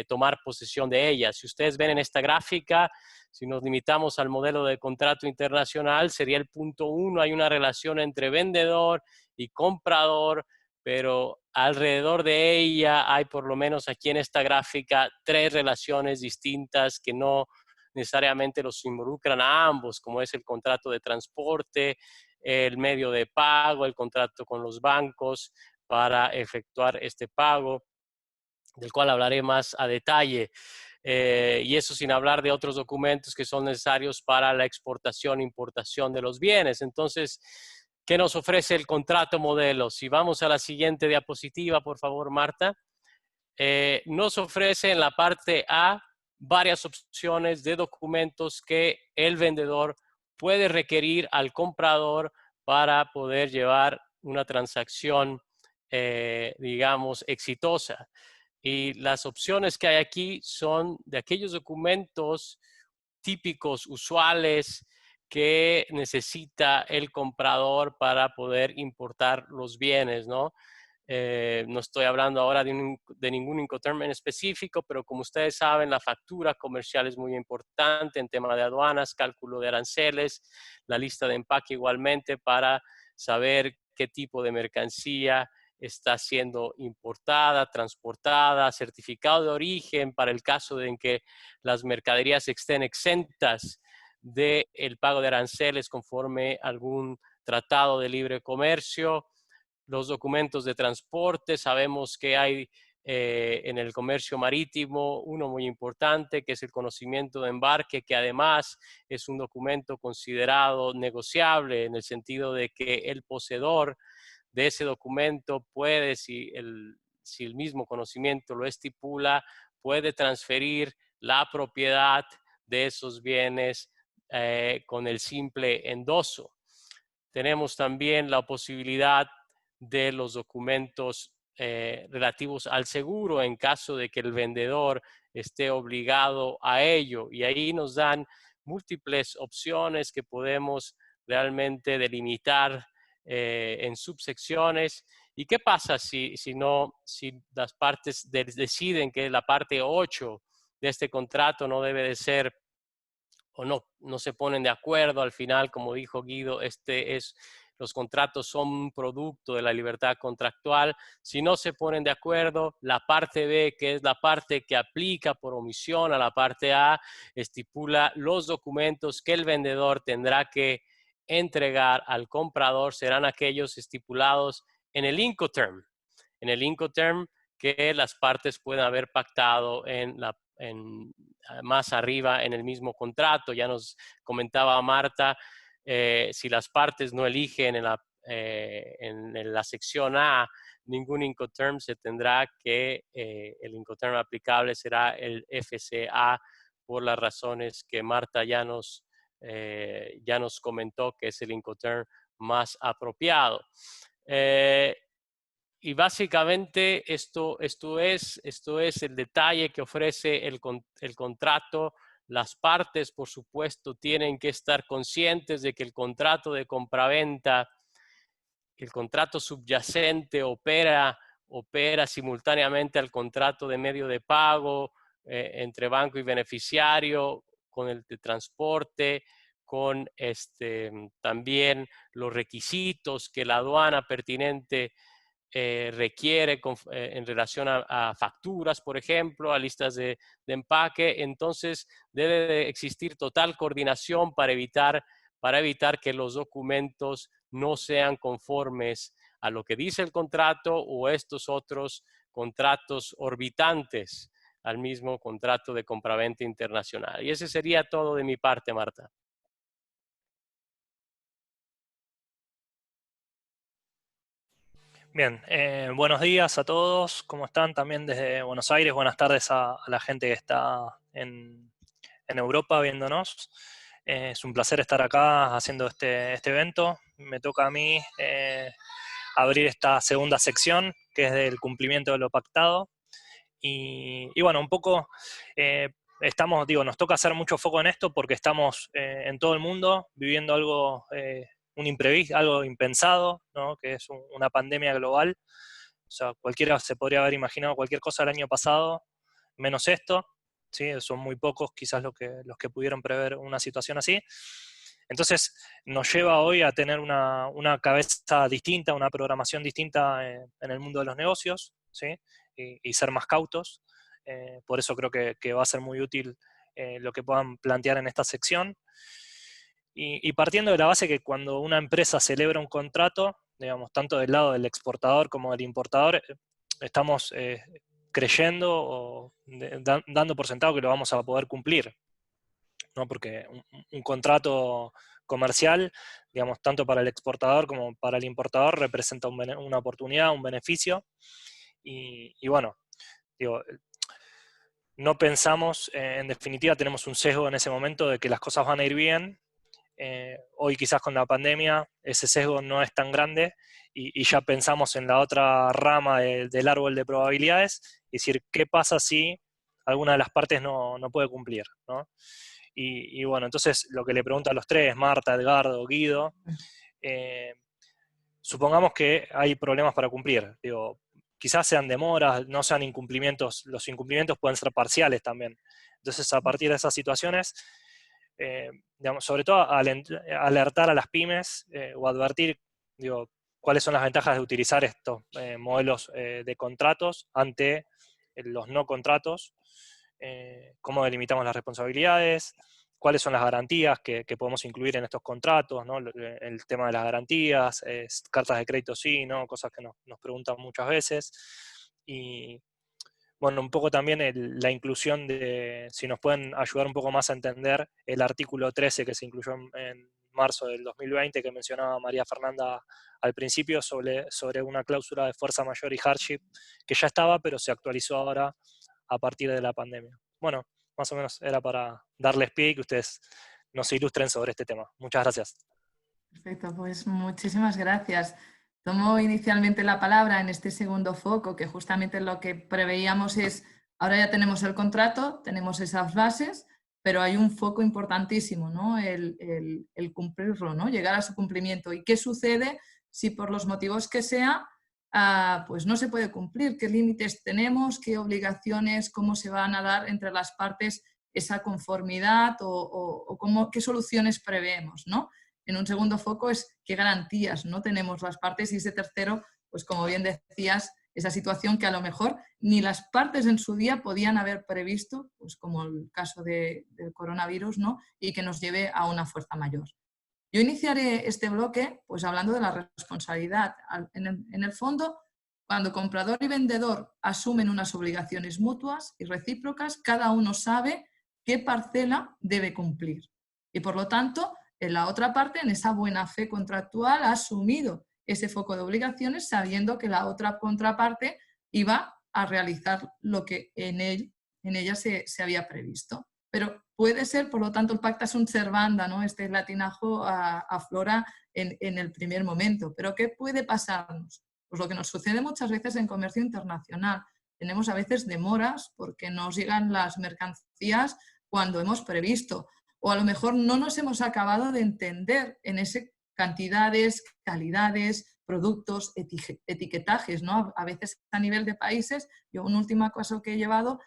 tomar posesión de ellas. Si ustedes ven en esta gráfica, si nos limitamos al modelo de contrato internacional, sería el punto 1, hay una relación entre vendedor y comprador, pero alrededor de ella hay, por lo menos aquí en esta gráfica, 3 relaciones distintas que no necesariamente los involucran a ambos, como es el contrato de transporte, el medio de pago, el contrato con los bancos para efectuar este pago, del cual hablaré más a detalle. Y eso sin hablar de otros documentos que son necesarios para la exportación e importación de los bienes. Entonces, ¿qué nos ofrece el contrato modelo? Si vamos a la siguiente diapositiva, por favor, Marta. Nos ofrece en la parte A varias opciones de documentos que el vendedor puede requerir al comprador para poder llevar una transacción, digamos, exitosa. Y las opciones que hay aquí son de aquellos documentos típicos, usuales, que necesita el comprador para poder importar los bienes, ¿no? No estoy hablando ahora de ningún Incoterm en específico, pero como ustedes saben, la factura comercial es muy importante en tema de aduanas, cálculo de aranceles, la lista de empaque igualmente para saber qué tipo de mercancía está siendo importada, transportada, certificado de origen para el caso de en que las mercaderías estén exentas del pago de aranceles conforme algún tratado de libre comercio. Los documentos de transporte, sabemos que hay en el comercio marítimo uno muy importante, que es el conocimiento de embarque, que además es un documento considerado negociable en el sentido de que el poseedor de ese documento puede, si el mismo conocimiento lo estipula, puede transferir la propiedad de esos bienes con el simple endoso. Tenemos también la posibilidad de los documentos relativos al seguro en caso de que el vendedor esté obligado a ello. Y ahí nos dan múltiples opciones que podemos realmente delimitar en subsecciones. ¿Y qué pasa si las partes deciden que la parte 8 de este contrato no debe de ser, o no se ponen de acuerdo al final? Como dijo Guido, los contratos son un producto de la libertad contractual. Si no se ponen de acuerdo, la parte B, que es la parte que aplica por omisión a la parte A, estipula los documentos que el vendedor tendrá que entregar al comprador, serán aquellos estipulados en el Incoterm. En el Incoterm que las partes pueden haber pactado más arriba en el mismo contrato. Ya nos comentaba Marta, si las partes no eligen en la sección A ningún Incoterm, se tendrá que el Incoterm aplicable será el FCA, por las razones que Marta ya nos comentó, que es el Incoterm más apropiado. Y básicamente esto es el detalle que ofrece el contrato. Las partes, por supuesto, tienen que estar conscientes de que el contrato de compraventa, el contrato subyacente opera simultáneamente al contrato de medio de pago entre banco y beneficiario, con el de transporte, con también los requisitos que la aduana pertinente requiere en relación a facturas, por ejemplo, a listas de empaque. Entonces debe de existir total coordinación para evitar que los documentos no sean conformes a lo que dice el contrato o estos otros contratos orbitantes al mismo contrato de compraventa internacional. Y ese sería todo de mi parte, Marta. Bien, buenos días a todos, ¿cómo están? También desde Buenos Aires, buenas tardes a la gente que está en Europa viéndonos. Es un placer estar acá haciendo este evento. Me toca a mí abrir esta segunda sección, que es del cumplimiento de lo pactado. Y bueno, un poco nos toca hacer mucho foco en esto porque estamos en todo el mundo viviendo algo, un imprevisto, algo impensado, ¿no? Que es una pandemia global. O sea, cualquiera se podría haber imaginado cualquier cosa el año pasado, menos esto, ¿sí? Son muy pocos quizás los que pudieron prever una situación así. Entonces nos lleva hoy a tener una cabeza distinta, una programación distinta en el mundo de los negocios, ¿sí? Y ser más cautos. Por eso creo que va a ser muy útil lo que puedan plantear en esta sección. Y partiendo de la base que cuando una empresa celebra un contrato, digamos, tanto del lado del exportador como del importador, estamos creyendo o dando por sentado que lo vamos a poder cumplir, ¿no? Porque un contrato comercial, digamos, tanto para el exportador como para el importador, representa una oportunidad, un beneficio. Y bueno, digo, no pensamos, en definitiva tenemos un sesgo en ese momento de que las cosas van a ir bien. Hoy quizás con la pandemia ese sesgo no es tan grande y ya pensamos en la otra rama del árbol de probabilidades, es decir, ¿qué pasa si alguna de las partes no puede cumplir, ¿no? Y bueno, entonces lo que le pregunto a los tres, Marta, Edgardo, Guido, supongamos que hay problemas para cumplir, digo, quizás sean demoras, no sean incumplimientos, los incumplimientos pueden ser parciales también. Entonces a partir de esas situaciones, digamos, sobre todo alertar a las pymes o advertir, digo, cuáles son las ventajas de utilizar estos modelos de contratos ante los no contratos, cómo delimitamos las responsabilidades, cuáles son las garantías que podemos incluir en estos contratos, ¿no? El tema de las garantías, cartas de crédito sí, ¿no? Cosas que nos preguntan muchas veces. Y bueno, un poco también la inclusión de, si nos pueden ayudar un poco más a entender el artículo 13 que se incluyó en marzo del 2020, que mencionaba María Fernanda al principio, sobre una cláusula de fuerza mayor y hardship, que ya estaba, pero se actualizó ahora a partir de la pandemia. Bueno, más o menos era para darles pie y que ustedes nos ilustren sobre este tema. Muchas gracias. Perfecto, pues muchísimas gracias. Tomo inicialmente la palabra en este segundo foco, que justamente lo que preveíamos es, ahora ya tenemos el contrato, tenemos esas bases, pero hay un foco importantísimo, ¿no? El cumplirlo, ¿no? Llegar a su cumplimiento. ¿Y qué sucede si por los motivos que sea, pues no se puede cumplir? ¿Qué límites tenemos? ¿Qué obligaciones? ¿Cómo se van a dar entre las partes esa conformidad? ¿O qué soluciones preveemos, ¿no? En un segundo foco es qué garantías no tenemos las partes, y ese tercero, pues como bien decías, esa situación que a lo mejor ni las partes en su día podían haber previsto, pues como el caso del coronavirus, ¿no? Y que nos lleve a una fuerza mayor. Yo iniciaré este bloque pues hablando de la responsabilidad. En el fondo, cuando comprador y vendedor asumen unas obligaciones mutuas y recíprocas, cada uno sabe qué parcela debe cumplir. Y por lo tanto, en la otra parte, en esa buena fe contractual, ha asumido ese foco de obligaciones sabiendo que la otra contraparte iba a realizar lo que en ella se había previsto. Pero puede ser, por lo tanto, el pacta sunt servanda, ¿no? Este latinajo aflora en el primer momento. ¿Pero qué puede pasarnos? Pues lo que nos sucede muchas veces en comercio internacional. Tenemos a veces demoras porque nos llegan las mercancías cuando hemos previsto. O a lo mejor no nos hemos acabado de entender en ese cantidades, calidades, productos, etiquetajes, ¿no? A veces a nivel de países, yo un último caso que he llevado,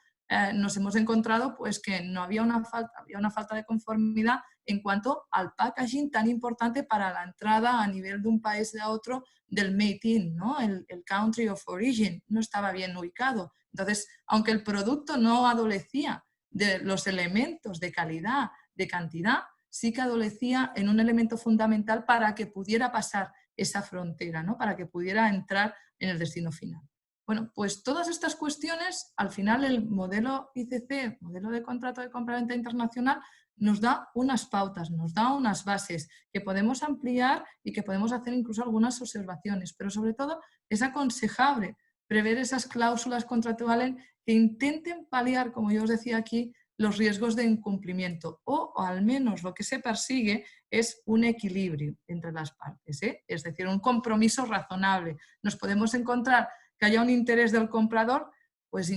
nos hemos encontrado pues, que no había había una falta de conformidad en cuanto al packaging tan importante para la entrada a nivel de un país a otro del made in, ¿no? El country of origin no estaba bien ubicado. Entonces, aunque el producto no adolecía de los elementos de calidad, de cantidad, sí que adolecía en un elemento fundamental para que pudiera pasar esa frontera, ¿no? Para que pudiera entrar en el destino final. Bueno, pues todas estas cuestiones, al final el modelo ICC, modelo de contrato de compra-venta internacional, nos da unas pautas, nos da unas bases que podemos ampliar y que podemos hacer incluso algunas observaciones, pero sobre todo es aconsejable prever esas cláusulas contractuales que intenten paliar, como yo os decía aquí, los riesgos de incumplimiento o al menos lo que se persigue es un equilibrio entre las partes, ¿eh? Es decir, un compromiso razonable. Nos podemos encontrar que haya un interés del comprador, pues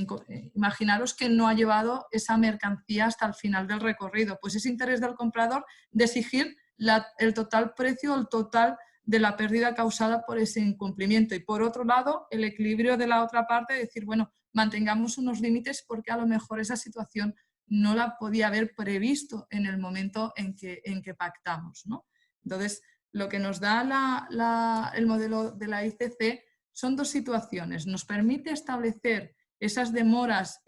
imaginaros que no ha llevado esa mercancía hasta el final del recorrido, pues ese interés del comprador de exigir el total precio, el total de la pérdida causada por ese incumplimiento. Y por otro lado, el equilibrio de la otra parte, decir, bueno, mantengamos unos límites porque a lo mejor esa situación no la podía haber previsto en el momento en que pactamos, ¿no? Entonces, lo que nos da el modelo de la ICC son dos situaciones. Nos permite establecer esas demoras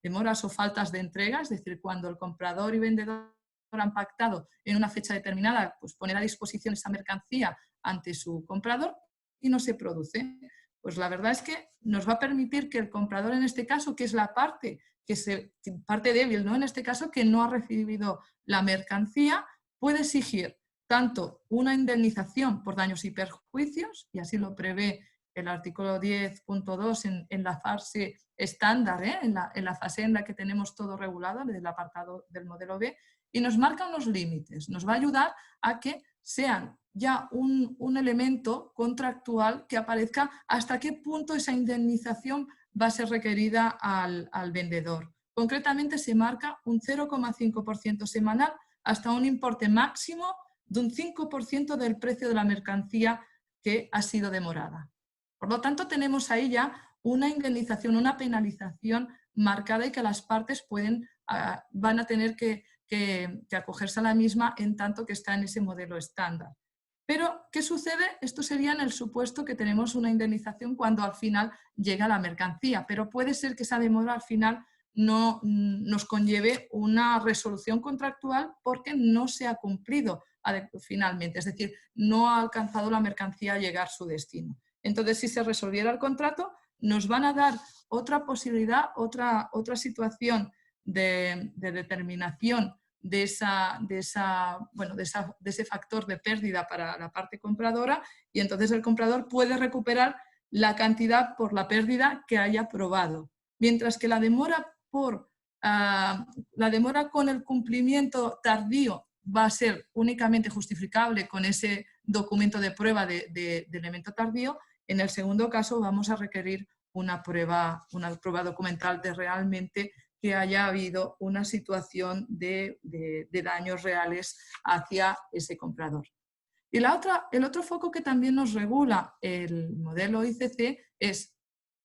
demoras o faltas de entrega, es decir, cuando el comprador y vendedor han pactado en una fecha determinada, pues poner a disposición esa mercancía ante su comprador y no se produce. Pues la verdad es que nos va a permitir que el comprador en este caso, que es la parte débil, ¿no? En este caso, que no ha recibido la mercancía, puede exigir tanto una indemnización por daños y perjuicios, y así lo prevé el artículo 10.2 en la fase estándar, en la fase en la que tenemos todo regulado, desde el apartado del modelo B, y nos marca unos límites, nos va a ayudar a que sean ya un elemento contractual que aparezca hasta qué punto esa indemnización va a ser requerida al vendedor. Concretamente se marca un 0,5% semanal hasta un importe máximo de un 5% del precio de la mercancía que ha sido demorada. Por lo tanto, tenemos ahí ya una indemnización, una penalización marcada y que las partes van a tener que acogerse a la misma en tanto que está en ese modelo estándar. Pero, ¿qué sucede? Esto sería en el supuesto que tenemos una indemnización cuando al final llega la mercancía, pero puede ser que esa demora al final no nos conlleve una resolución contractual porque no se ha cumplido finalmente, es decir, no ha alcanzado la mercancía a llegar a su destino. Entonces, si se resolviera el contrato, nos van a dar otra posibilidad, otra situación de determinación de ese factor de pérdida para la parte compradora, y entonces el comprador puede recuperar la cantidad por la pérdida que haya probado. Mientras que la demora con el cumplimiento tardío va a ser únicamente justificable con ese documento de prueba de elemento tardío, en el segundo caso vamos a requerir una prueba documental de realmente que haya habido una situación de daños reales hacia ese comprador. Y el otro foco que también nos regula el modelo ICC es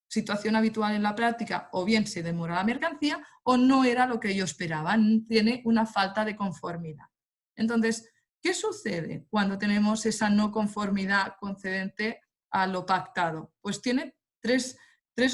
situación habitual en la práctica, o bien se demora la mercancía o no era lo que yo esperaba, tiene una falta de conformidad. Entonces, ¿qué sucede cuando tenemos esa no conformidad concedente a lo pactado? Pues tiene tres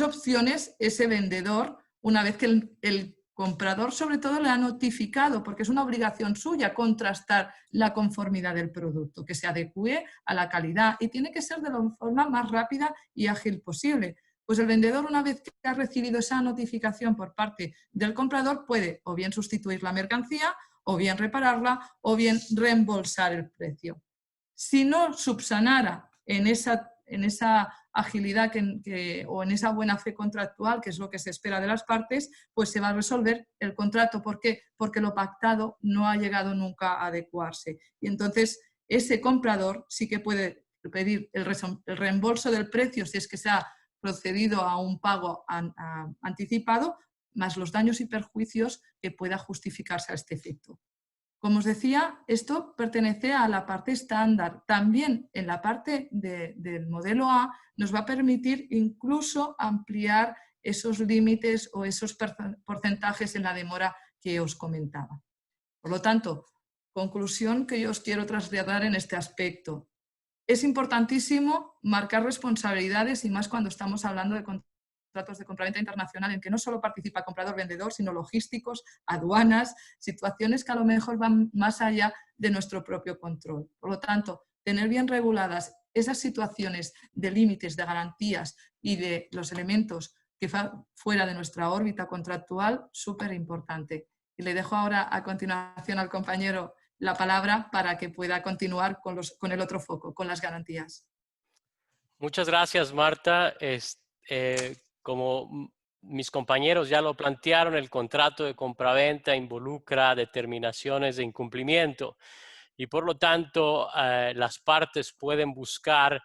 opciones ese vendedor una vez que el comprador sobre todo le ha notificado, porque es una obligación suya contrastar la conformidad del producto, que se adecue a la calidad y tiene que ser de la forma más rápida y ágil posible. Pues el vendedor, una vez que ha recibido esa notificación por parte del comprador, puede o bien sustituir la mercancía, o bien repararla, o bien reembolsar el precio. Si no subsanara en esa agilidad o en esa buena fe contractual, que es lo que se espera de las partes, pues se va a resolver el contrato. ¿Por qué? Porque lo pactado no ha llegado nunca a adecuarse. Y entonces ese comprador sí que puede pedir el reembolso del precio si es que se ha procedido a un pago anticipado, más los daños y perjuicios que pueda justificarse a este efecto. Como os decía, esto pertenece a la parte estándar. También en la parte del modelo A nos va a permitir incluso ampliar esos límites o esos porcentajes en la demora que os comentaba. Por lo tanto, conclusión que yo os quiero trasladar en este aspecto. Es importantísimo marcar responsabilidades y más cuando estamos hablando de contratos de compraventa internacional en que no solo participa comprador-vendedor, sino logísticos, aduanas, situaciones que a lo mejor van más allá de nuestro propio control. Por lo tanto, tener bien reguladas esas situaciones de límites, de garantías y de los elementos que van fuera de nuestra órbita contractual, súper importante. Y le dejo ahora a continuación al compañero la palabra para que pueda continuar con el otro foco, con las garantías. Muchas gracias, Marta. Como mis compañeros ya lo plantearon, el contrato de compraventa involucra determinaciones de incumplimiento y por lo tanto las partes pueden buscar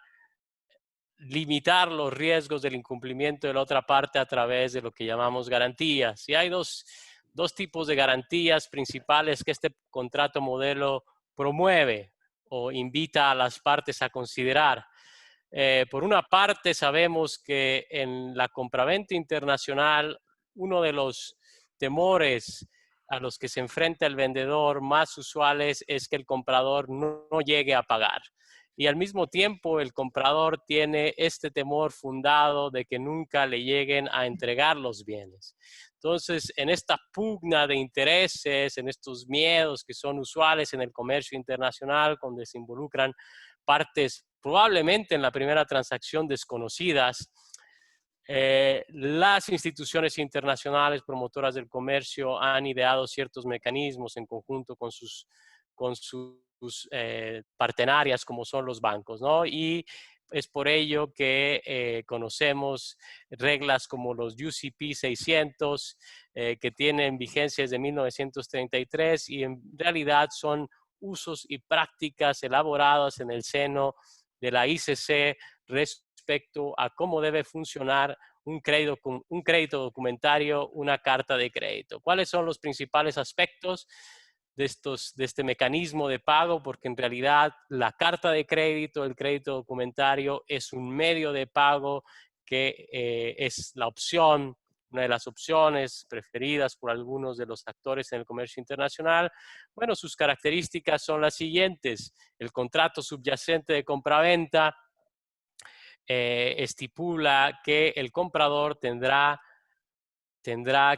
limitar los riesgos del incumplimiento de la otra parte a través de lo que llamamos garantías. Y hay dos tipos de garantías principales que este contrato modelo promueve o invita a las partes a considerar. Por una parte, sabemos que en la compraventa internacional, uno de los temores a los que se enfrenta el vendedor más usuales es que el comprador no llegue a pagar. Y al mismo tiempo, el comprador tiene este temor fundado de que nunca le lleguen a entregar los bienes. Entonces, en esta pugna de intereses, en estos miedos que son usuales en el comercio internacional, donde se involucran partes probablemente en la primera transacción desconocidas, las instituciones internacionales promotoras del comercio han ideado ciertos mecanismos en conjunto con sus partenarias como son los bancos, ¿no? Y es por ello que conocemos reglas como los UCP 600, que tienen vigencia desde 1933 y en realidad son usos y prácticas elaboradas en el seno de la ICC respecto a cómo debe funcionar un crédito documentario, una carta de crédito. ¿Cuáles son los principales aspectos de este mecanismo de pago? Porque en realidad la carta de crédito, el crédito documentario, es un medio de pago que es la opción, una de las opciones preferidas por algunos de los actores en el comercio internacional. Bueno, sus características son las siguientes. El contrato subyacente de compraventa estipula que el comprador tendrá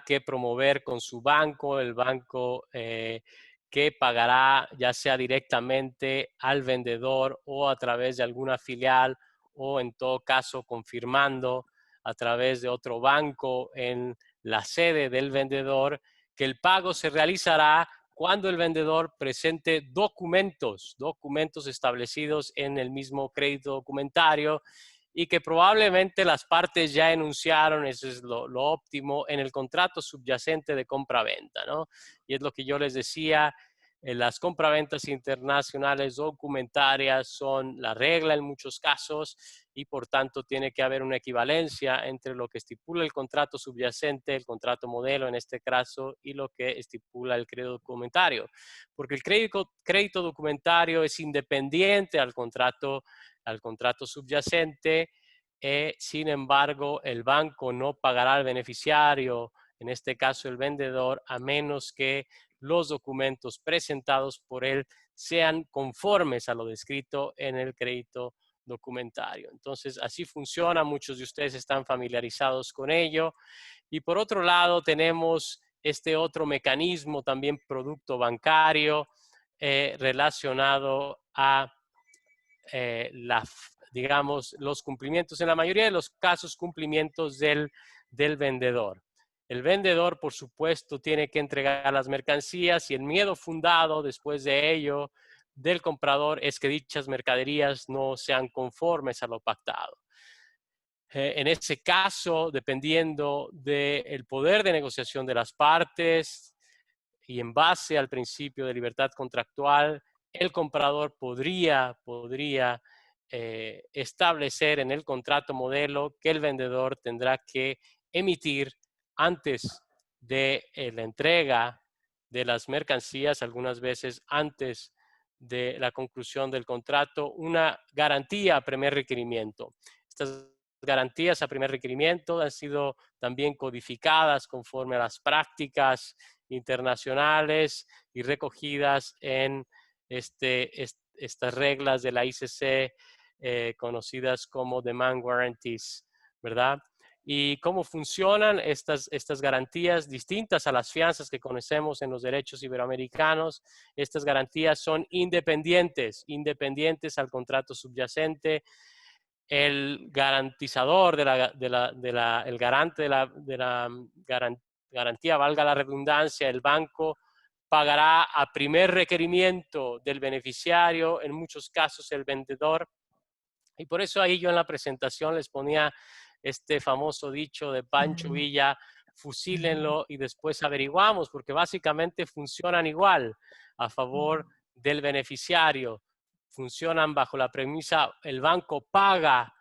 que promover con su banco, el banco que pagará ya sea directamente al vendedor o a través de alguna filial o en todo caso confirmando a través de otro banco en la sede del vendedor que el pago se realizará cuando el vendedor presente documentos establecidos en el mismo crédito documentario y que probablemente las partes ya enunciaron, eso es lo óptimo, en el contrato subyacente de compra-venta, ¿no? Y es lo que yo les decía, las compraventas internacionales documentarias son la regla en muchos casos y por tanto tiene que haber una equivalencia entre lo que estipula el contrato subyacente, el contrato modelo en este caso, y lo que estipula el crédito documentario. Porque el crédito documentario es independiente al contrato subyacente, sin embargo, el banco no pagará al beneficiario, en este caso el vendedor, a menos que los documentos presentados por él sean conformes a lo descrito en el crédito documentario. Entonces, así funciona, muchos de ustedes están familiarizados con ello. Y por otro lado, tenemos este otro mecanismo, también producto bancario, relacionado a digamos, los cumplimientos, en la mayoría de los casos, cumplimientos del vendedor. El vendedor, por supuesto, tiene que entregar las mercancías y el miedo fundado después de ello del comprador es que dichas mercaderías no sean conformes a lo pactado. En ese caso, dependiendo del poder de negociación de las partes y en base al principio de libertad contractual, el comprador podría establecer en el contrato modelo que el vendedor tendrá que emitir antes de la entrega de las mercancías, algunas veces antes de la conclusión del contrato, una garantía a primer requerimiento. Estas garantías a primer requerimiento han sido también codificadas conforme a las prácticas internacionales y recogidas en estas reglas de la ICC conocidas como Demand Guarantees, ¿verdad? Y cómo funcionan estas garantías distintas a las fianzas que conocemos en los derechos iberoamericanos. Estas garantías son independientes al contrato subyacente. El garantizador, el garante de la garantía, valga la redundancia, el banco pagará a primer requerimiento del beneficiario, en muchos casos el vendedor. Y por eso ahí yo en la presentación les ponía este famoso dicho de Pancho Villa: fusílenlo y después averiguamos, porque básicamente funcionan igual a favor del beneficiario. Funcionan bajo la premisa: el banco paga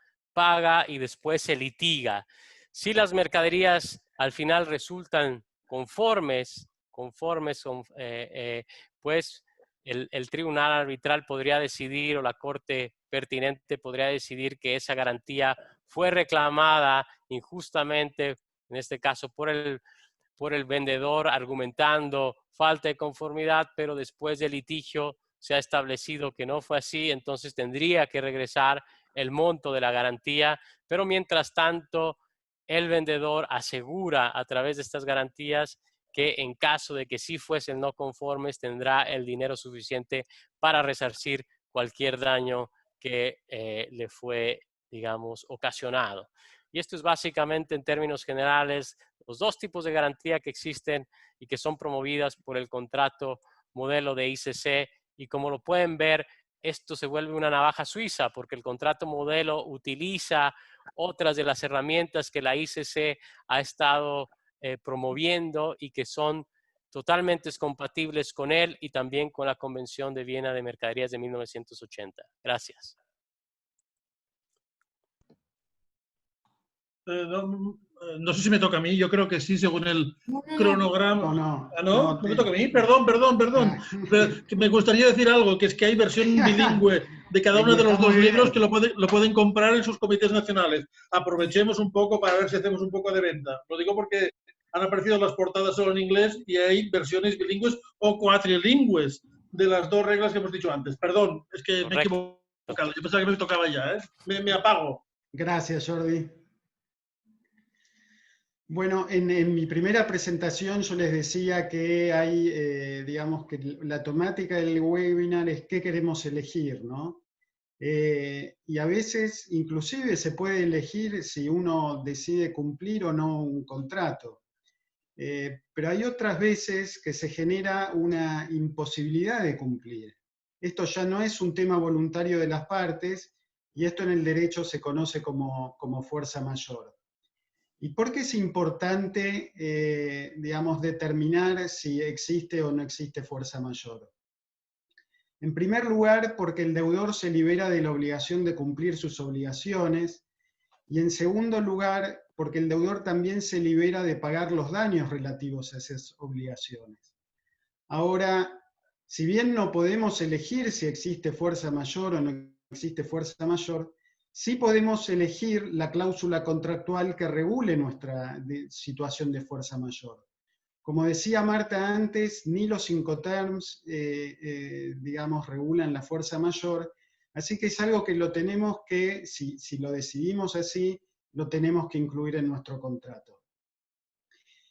y después se litiga. Si las mercaderías al final resultan conformes, pues el tribunal arbitral podría decidir, o la corte pertinente podría decidir, que esa garantía fue reclamada injustamente, en este caso por el vendedor, argumentando falta de conformidad, pero después del litigio se ha establecido que no fue así, entonces tendría que regresar el monto de la garantía, pero mientras tanto el vendedor asegura a través de estas garantías que en caso de que sí fuesen no conformes, tendrá el dinero suficiente para resarcir cualquier daño que le fue, digamos, ocasionado. Y esto es básicamente, en términos generales, los dos tipos de garantía que existen y que son promovidas por el contrato modelo de ICC. Y como lo pueden ver, esto se vuelve una navaja suiza, porque el contrato modelo utiliza otras de las herramientas que la ICC ha estado promoviendo y que son totalmente compatibles con él y también con la Convención de Viena de Mercaderías de 1980. Gracias. No sé si me toca a mí, yo creo que sí, según el cronograma. No me toca a mí, perdón. Pero que me gustaría decir algo, que es que hay versión bilingüe de cada uno de los dos libros que lo pueden comprar en sus comités nacionales. Aprovechemos un poco para ver si hacemos un poco de venta. Lo digo porque han aparecido las portadas solo en inglés y hay versiones bilingües o cuatrilingües de las dos reglas que hemos dicho antes. Perdón, es que me he equivocado. Yo pensaba que me tocaba ya, ¿eh? Me apago. Gracias, Jordi. Bueno, en mi primera presentación yo les decía que hay, digamos, que la temática del webinar es qué queremos elegir, ¿no? Y a veces inclusive se puede elegir si uno decide cumplir o no un contrato. Pero hay otras veces que se genera una imposibilidad de cumplir. Esto ya no es un tema voluntario de las partes, y esto en el derecho se conoce como fuerza mayor. ¿Y por qué es importante, digamos, determinar si existe o no existe fuerza mayor? En primer lugar, porque el deudor se libera de la obligación de cumplir sus obligaciones, y en segundo lugar, porque el deudor también se libera de pagar los daños relativos a esas obligaciones. Ahora, si bien no podemos elegir si existe fuerza mayor o no existe fuerza mayor, sí podemos elegir la cláusula contractual que regule nuestra situación de fuerza mayor. Como decía Marta antes, ni los Incoterms, digamos, regulan la fuerza mayor, así que es algo que lo tenemos que, si lo decidimos así, lo tenemos que incluir en nuestro contrato.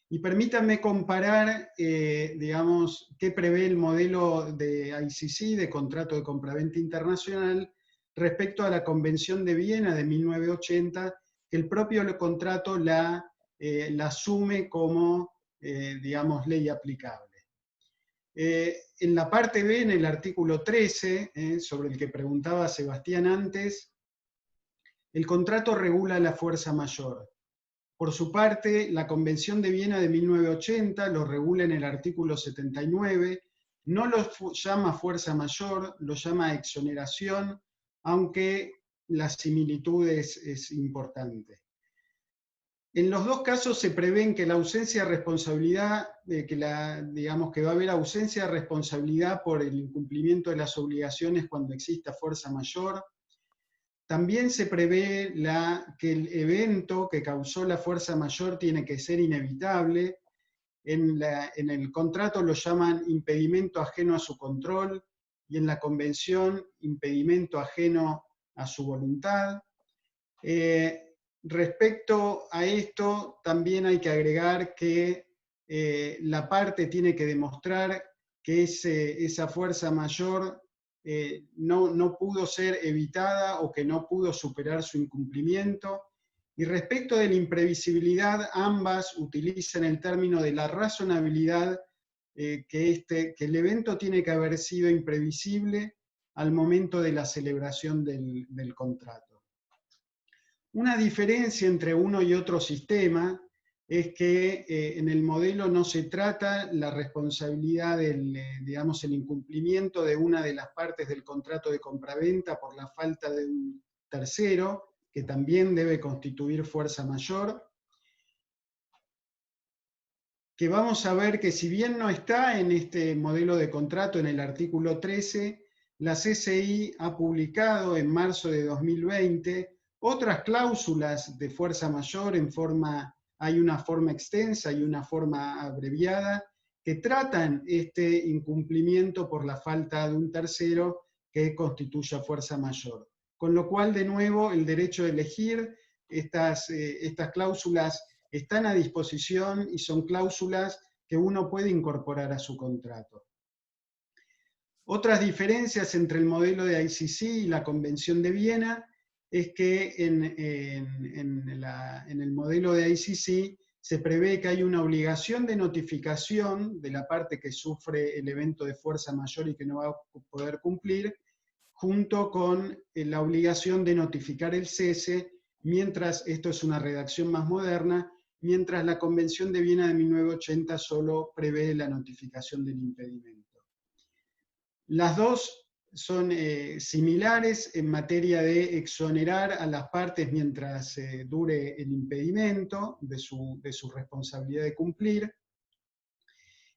Y permítanme comparar, digamos, qué prevé el modelo de ICC, de Contrato de Compraventa Internacional, respecto a la Convención de Viena de 1980, que el propio contrato la asume como, digamos, ley aplicable. En la parte B, en el artículo 13, sobre el que preguntaba Sebastián antes, el contrato regula la fuerza mayor. Por su parte, la Convención de Viena de 1980 lo regula en el artículo 79, no lo llama fuerza mayor, lo llama exoneración, aunque la similitud es importante. En los dos casos se prevén que la ausencia de responsabilidad, digamos que va a haber ausencia de responsabilidad por el incumplimiento de las obligaciones cuando exista fuerza mayor. También se prevé que el evento que causó la fuerza mayor tiene que ser inevitable. En el contrato lo llaman impedimento ajeno a su control y en la convención impedimento ajeno a su voluntad. Respecto a esto, también hay que agregar que la parte tiene que demostrar que esa fuerza mayor no pudo ser evitada o que no pudo superar su incumplimiento. Y respecto de la imprevisibilidad, ambas utilizan el término de la razonabilidad, que el evento tiene que haber sido imprevisible al momento de la celebración del contrato. Una diferencia entre uno y otro sistema es que en el modelo no se trata la responsabilidad digamos, el incumplimiento de una de las partes del contrato de compraventa por la falta de un tercero, que también debe constituir fuerza mayor, que vamos a ver que si bien no está en este modelo de contrato en el artículo 13, la CCI ha publicado en marzo de 2020 otras cláusulas de fuerza mayor hay una forma extensa y una forma abreviada, que tratan este incumplimiento por la falta de un tercero que constituya fuerza mayor. Con lo cual, de nuevo, el derecho de elegir, estas cláusulas están a disposición y son cláusulas que uno puede incorporar a su contrato. Otras diferencias entre el modelo de ICC y la Convención de Viena es que en el modelo de ICC se prevé que hay una obligación de notificación de la parte que sufre el evento de fuerza mayor y que no va a poder cumplir, junto con la obligación de notificar el cese, mientras, esto es una redacción más moderna, mientras la Convención de Viena de 1980 solo prevé la notificación del impedimento. Las dos son similares en materia de exonerar a las partes mientras dure el impedimento de su responsabilidad de cumplir.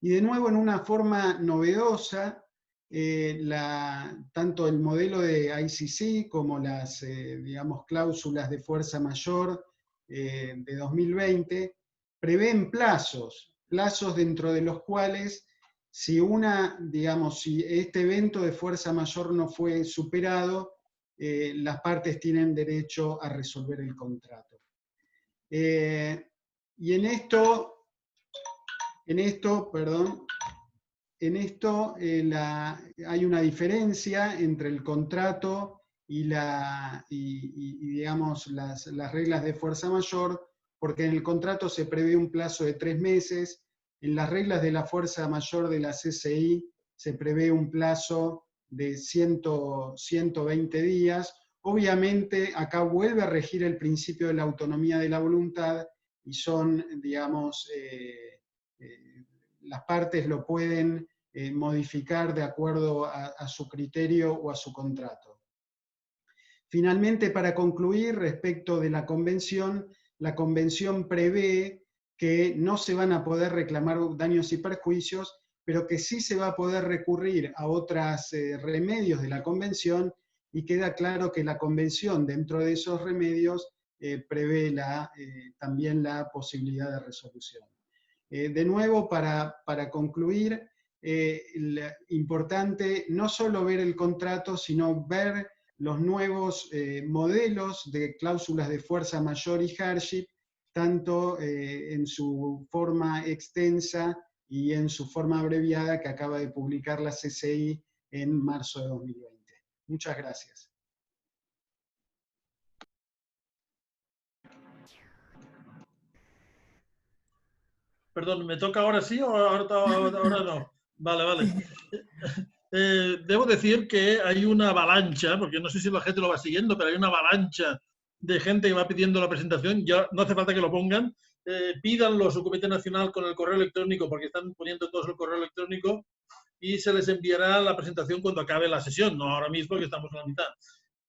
Y de nuevo, en una forma novedosa, tanto el modelo de ICC como las digamos, cláusulas de fuerza mayor de 2020 prevén plazos dentro de los cuales si este evento de fuerza mayor no fue superado, las partes tienen derecho a resolver el contrato. Y en esto hay una diferencia entre el contrato y digamos, las reglas de fuerza mayor, porque en el contrato se prevé un plazo de 3 meses, en las reglas de la fuerza mayor de la CCI se prevé un plazo de 120 días. Obviamente, acá vuelve a regir el principio de la autonomía de la voluntad y son, digamos, las partes lo pueden modificar de acuerdo a su criterio o a su contrato. Finalmente, para concluir, respecto de la convención prevé que no se van a poder reclamar daños y perjuicios, pero que sí se va a poder recurrir a otros remedios de la convención, y queda claro que la convención, dentro de esos remedios, prevé también la posibilidad de resolución. De nuevo, para concluir, importante no solo ver el contrato, sino ver los nuevos modelos de cláusulas de fuerza mayor y hardship, tanto en su forma extensa y en su forma abreviada que acaba de publicar la CCI en marzo de 2020. Muchas gracias. Perdón, ¿me toca ahora sí o ahora no? Vale. Debo decir que hay una avalancha, porque no sé si la gente lo va siguiendo, pero hay una avalancha de gente que va pidiendo la presentación. Ya no hace falta que lo pongan. Pídanlo a su comité nacional con el correo electrónico, porque están poniendo todos el correo electrónico, y se les enviará la presentación cuando acabe la sesión, no ahora mismo que estamos a la mitad.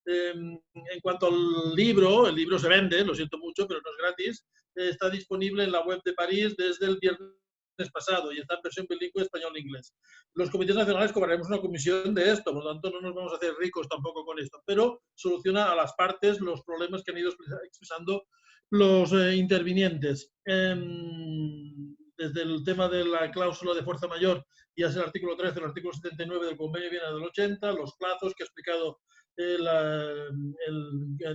En cuanto al libro, el libro se vende, lo siento mucho, pero no es gratis. Está disponible en la web de París desde el viernes pasado y está en versión bilingüe español-inglés. Los comités nacionales cobraremos una comisión de esto, por lo tanto no nos vamos a hacer ricos tampoco con esto, pero soluciona a las partes los problemas que han ido expresando los intervinientes. Desde el tema de la cláusula de fuerza mayor, ya es el artículo 13, el artículo 79 del Convenio Viena del 80, los plazos que ha explicado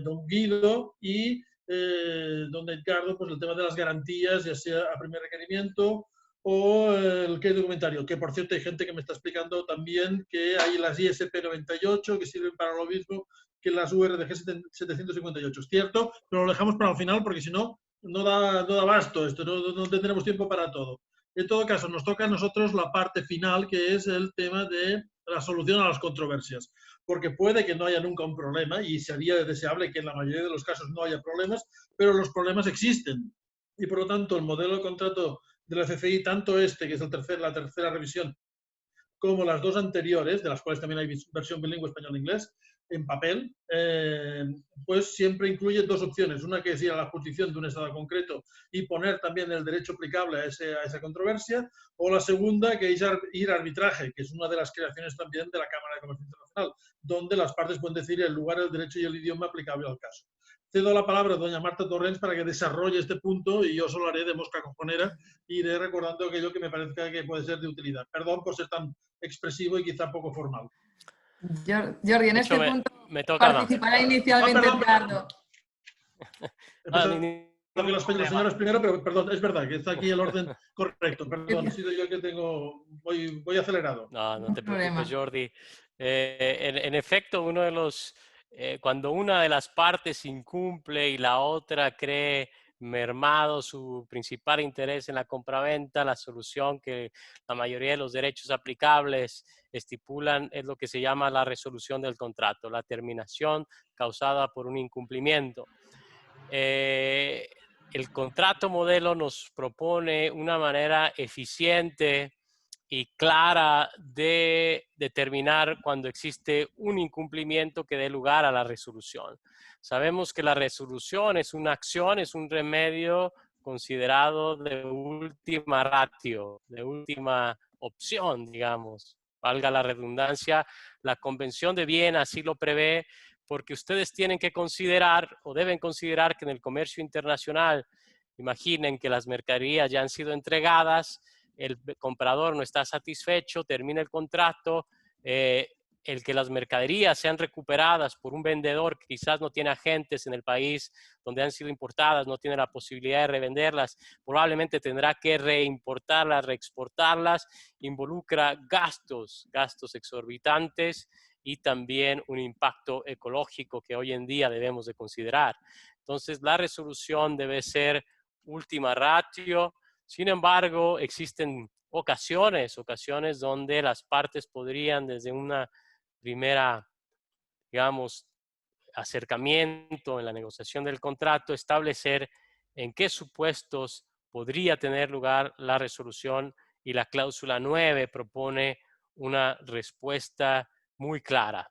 don Guido y don Edgardo, pues el tema de las garantías, ya sea a primer requerimiento o el crédito documentario, que por cierto hay gente que me está explicando también que hay las ISP 98 que sirven para lo mismo que las URDG 758. Es cierto, pero lo dejamos para el final porque si no, no da abasto esto, no tendremos tiempo para todo. En todo caso, nos toca a nosotros la parte final, que es el tema de la solución a las controversias. Porque puede que no haya nunca un problema y sería deseable que en la mayoría de los casos no haya problemas, pero los problemas existen. Y por lo tanto, el modelo de contrato de la CFI, tanto este, que es la tercera revisión, como las dos anteriores, de las cuales también hay versión bilingüe español-inglés, en papel, pues siempre incluye dos opciones. Una que es ir a la jurisdicción de un estado concreto y poner también el derecho aplicable a esa controversia, o la segunda que es ir a arbitraje, que es una de las creaciones también de la Cámara de Comercio Internacional, donde las partes pueden decidir el lugar, el derecho y el idioma aplicable al caso. Cedo la palabra a doña Marta Torrens para que desarrolle este punto y yo solo haré de mosca cojonera y iré recordando aquello que me parezca que puede ser de utilidad. Perdón por ser tan expresivo y quizá poco formal. Jordi, en este punto participará inicialmente Edgardo. Las señoras primero, pero perdón, es verdad que está aquí el orden correcto. Perdón, he sido yo el que voy acelerado. No te preocupes, Jordi. En efecto, uno de los cuando una de las partes incumple y la otra cree mermado su principal interés en la compraventa, la solución que la mayoría de los derechos aplicables estipulan es lo que se llama la resolución del contrato, la terminación causada por un incumplimiento. El contrato modelo nos propone una manera eficiente y clara de determinar cuando existe un incumplimiento que dé lugar a la resolución. Sabemos que la resolución es una acción, es un remedio considerado de última ratio, de última opción, digamos. Valga la redundancia, la Convención de Viena así lo prevé porque ustedes tienen que considerar o deben considerar que en el comercio internacional, imaginen que las mercaderías ya han sido entregadas, el comprador no está satisfecho, termina el contrato, el que las mercaderías sean recuperadas por un vendedor que quizás no tiene agentes en el país donde han sido importadas, no tiene la posibilidad de revenderlas, probablemente tendrá que reimportarlas, reexportarlas, involucra gastos exorbitantes y también un impacto ecológico que hoy en día debemos de considerar. Entonces, la resolución debe ser última ratio. Sin embargo, existen ocasiones donde las partes podrían desde una primera, digamos, acercamiento en la negociación del contrato establecer en qué supuestos podría tener lugar la resolución y la cláusula 9 propone una respuesta muy clara.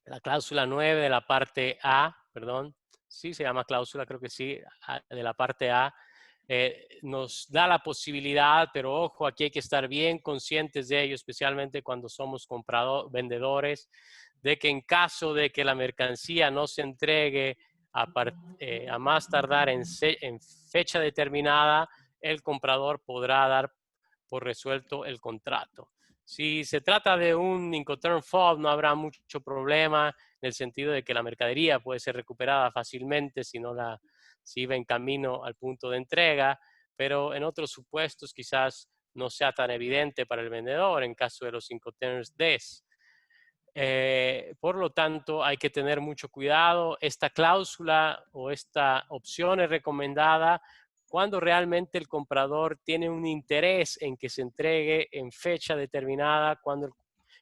La cláusula 9 de la parte A, perdón, sí se llama cláusula, creo que sí, de la parte A, nos da la posibilidad, pero ojo, aquí hay que estar bien conscientes de ello, especialmente cuando somos vendedores, de que en caso de que la mercancía no se entregue a más tardar en fecha determinada, el comprador podrá dar por resuelto el contrato. Si se trata de un Incoterm fault, no habrá mucho problema en el sentido de que la mercadería puede ser recuperada fácilmente si iba en camino al punto de entrega, pero en otros supuestos quizás no sea tan evidente para el vendedor en caso de los Incoterms DES. Por lo tanto, hay que tener mucho cuidado. Esta cláusula o esta opción es recomendada cuando realmente el comprador tiene un interés en que se entregue en fecha determinada, cuando el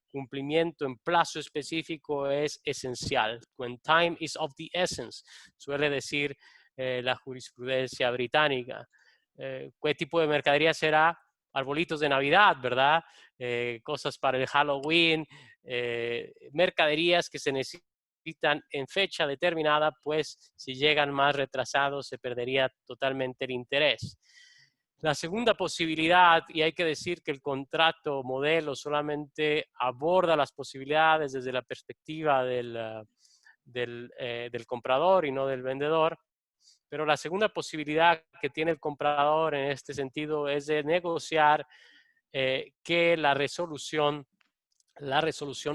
cumplimiento en plazo específico es esencial. When time is of the essence, suele decir la jurisprudencia británica. ¿Qué tipo de mercadería será? Arbolitos de Navidad, ¿verdad? Cosas para el Halloween, mercaderías que se necesitan en fecha determinada, pues si llegan más retrasados se perdería totalmente el interés. La segunda posibilidad, y hay que decir que el contrato modelo solamente aborda las posibilidades desde la perspectiva del comprador y no del vendedor, pero la segunda posibilidad que tiene el comprador en este sentido es de negociar que la resolución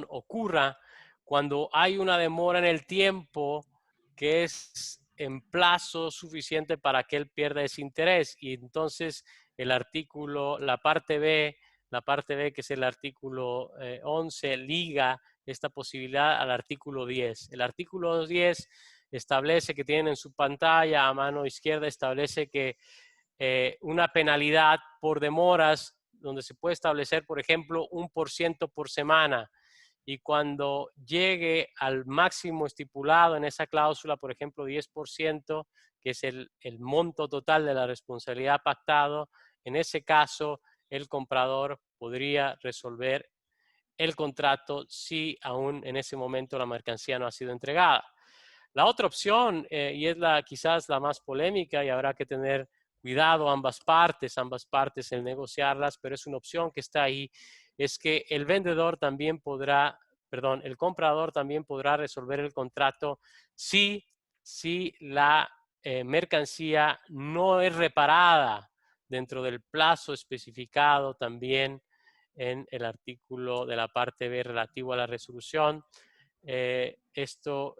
ocurra cuando hay una demora en el tiempo que es en plazo suficiente para que él pierda ese interés. Y entonces el artículo, la parte B, que es el artículo 11, liga esta posibilidad al artículo 10. El artículo 10 establece, que tienen en su pantalla a mano izquierda, establece que una penalidad por demoras, donde se puede establecer, por ejemplo, 1% por semana. Y cuando llegue al máximo estipulado en esa cláusula, por ejemplo, 10%, que es el monto total de la responsabilidad pactado, en ese caso el comprador podría resolver el contrato si aún en ese momento la mercancía no ha sido entregada. La otra opción, y es quizás la más polémica y habrá que tener cuidado ambas partes en negociarlas, pero es una opción que está ahí, es que el comprador también podrá resolver el contrato si la mercancía no es reparada dentro del plazo especificado también en el artículo de la parte B relativo a la resolución. Esto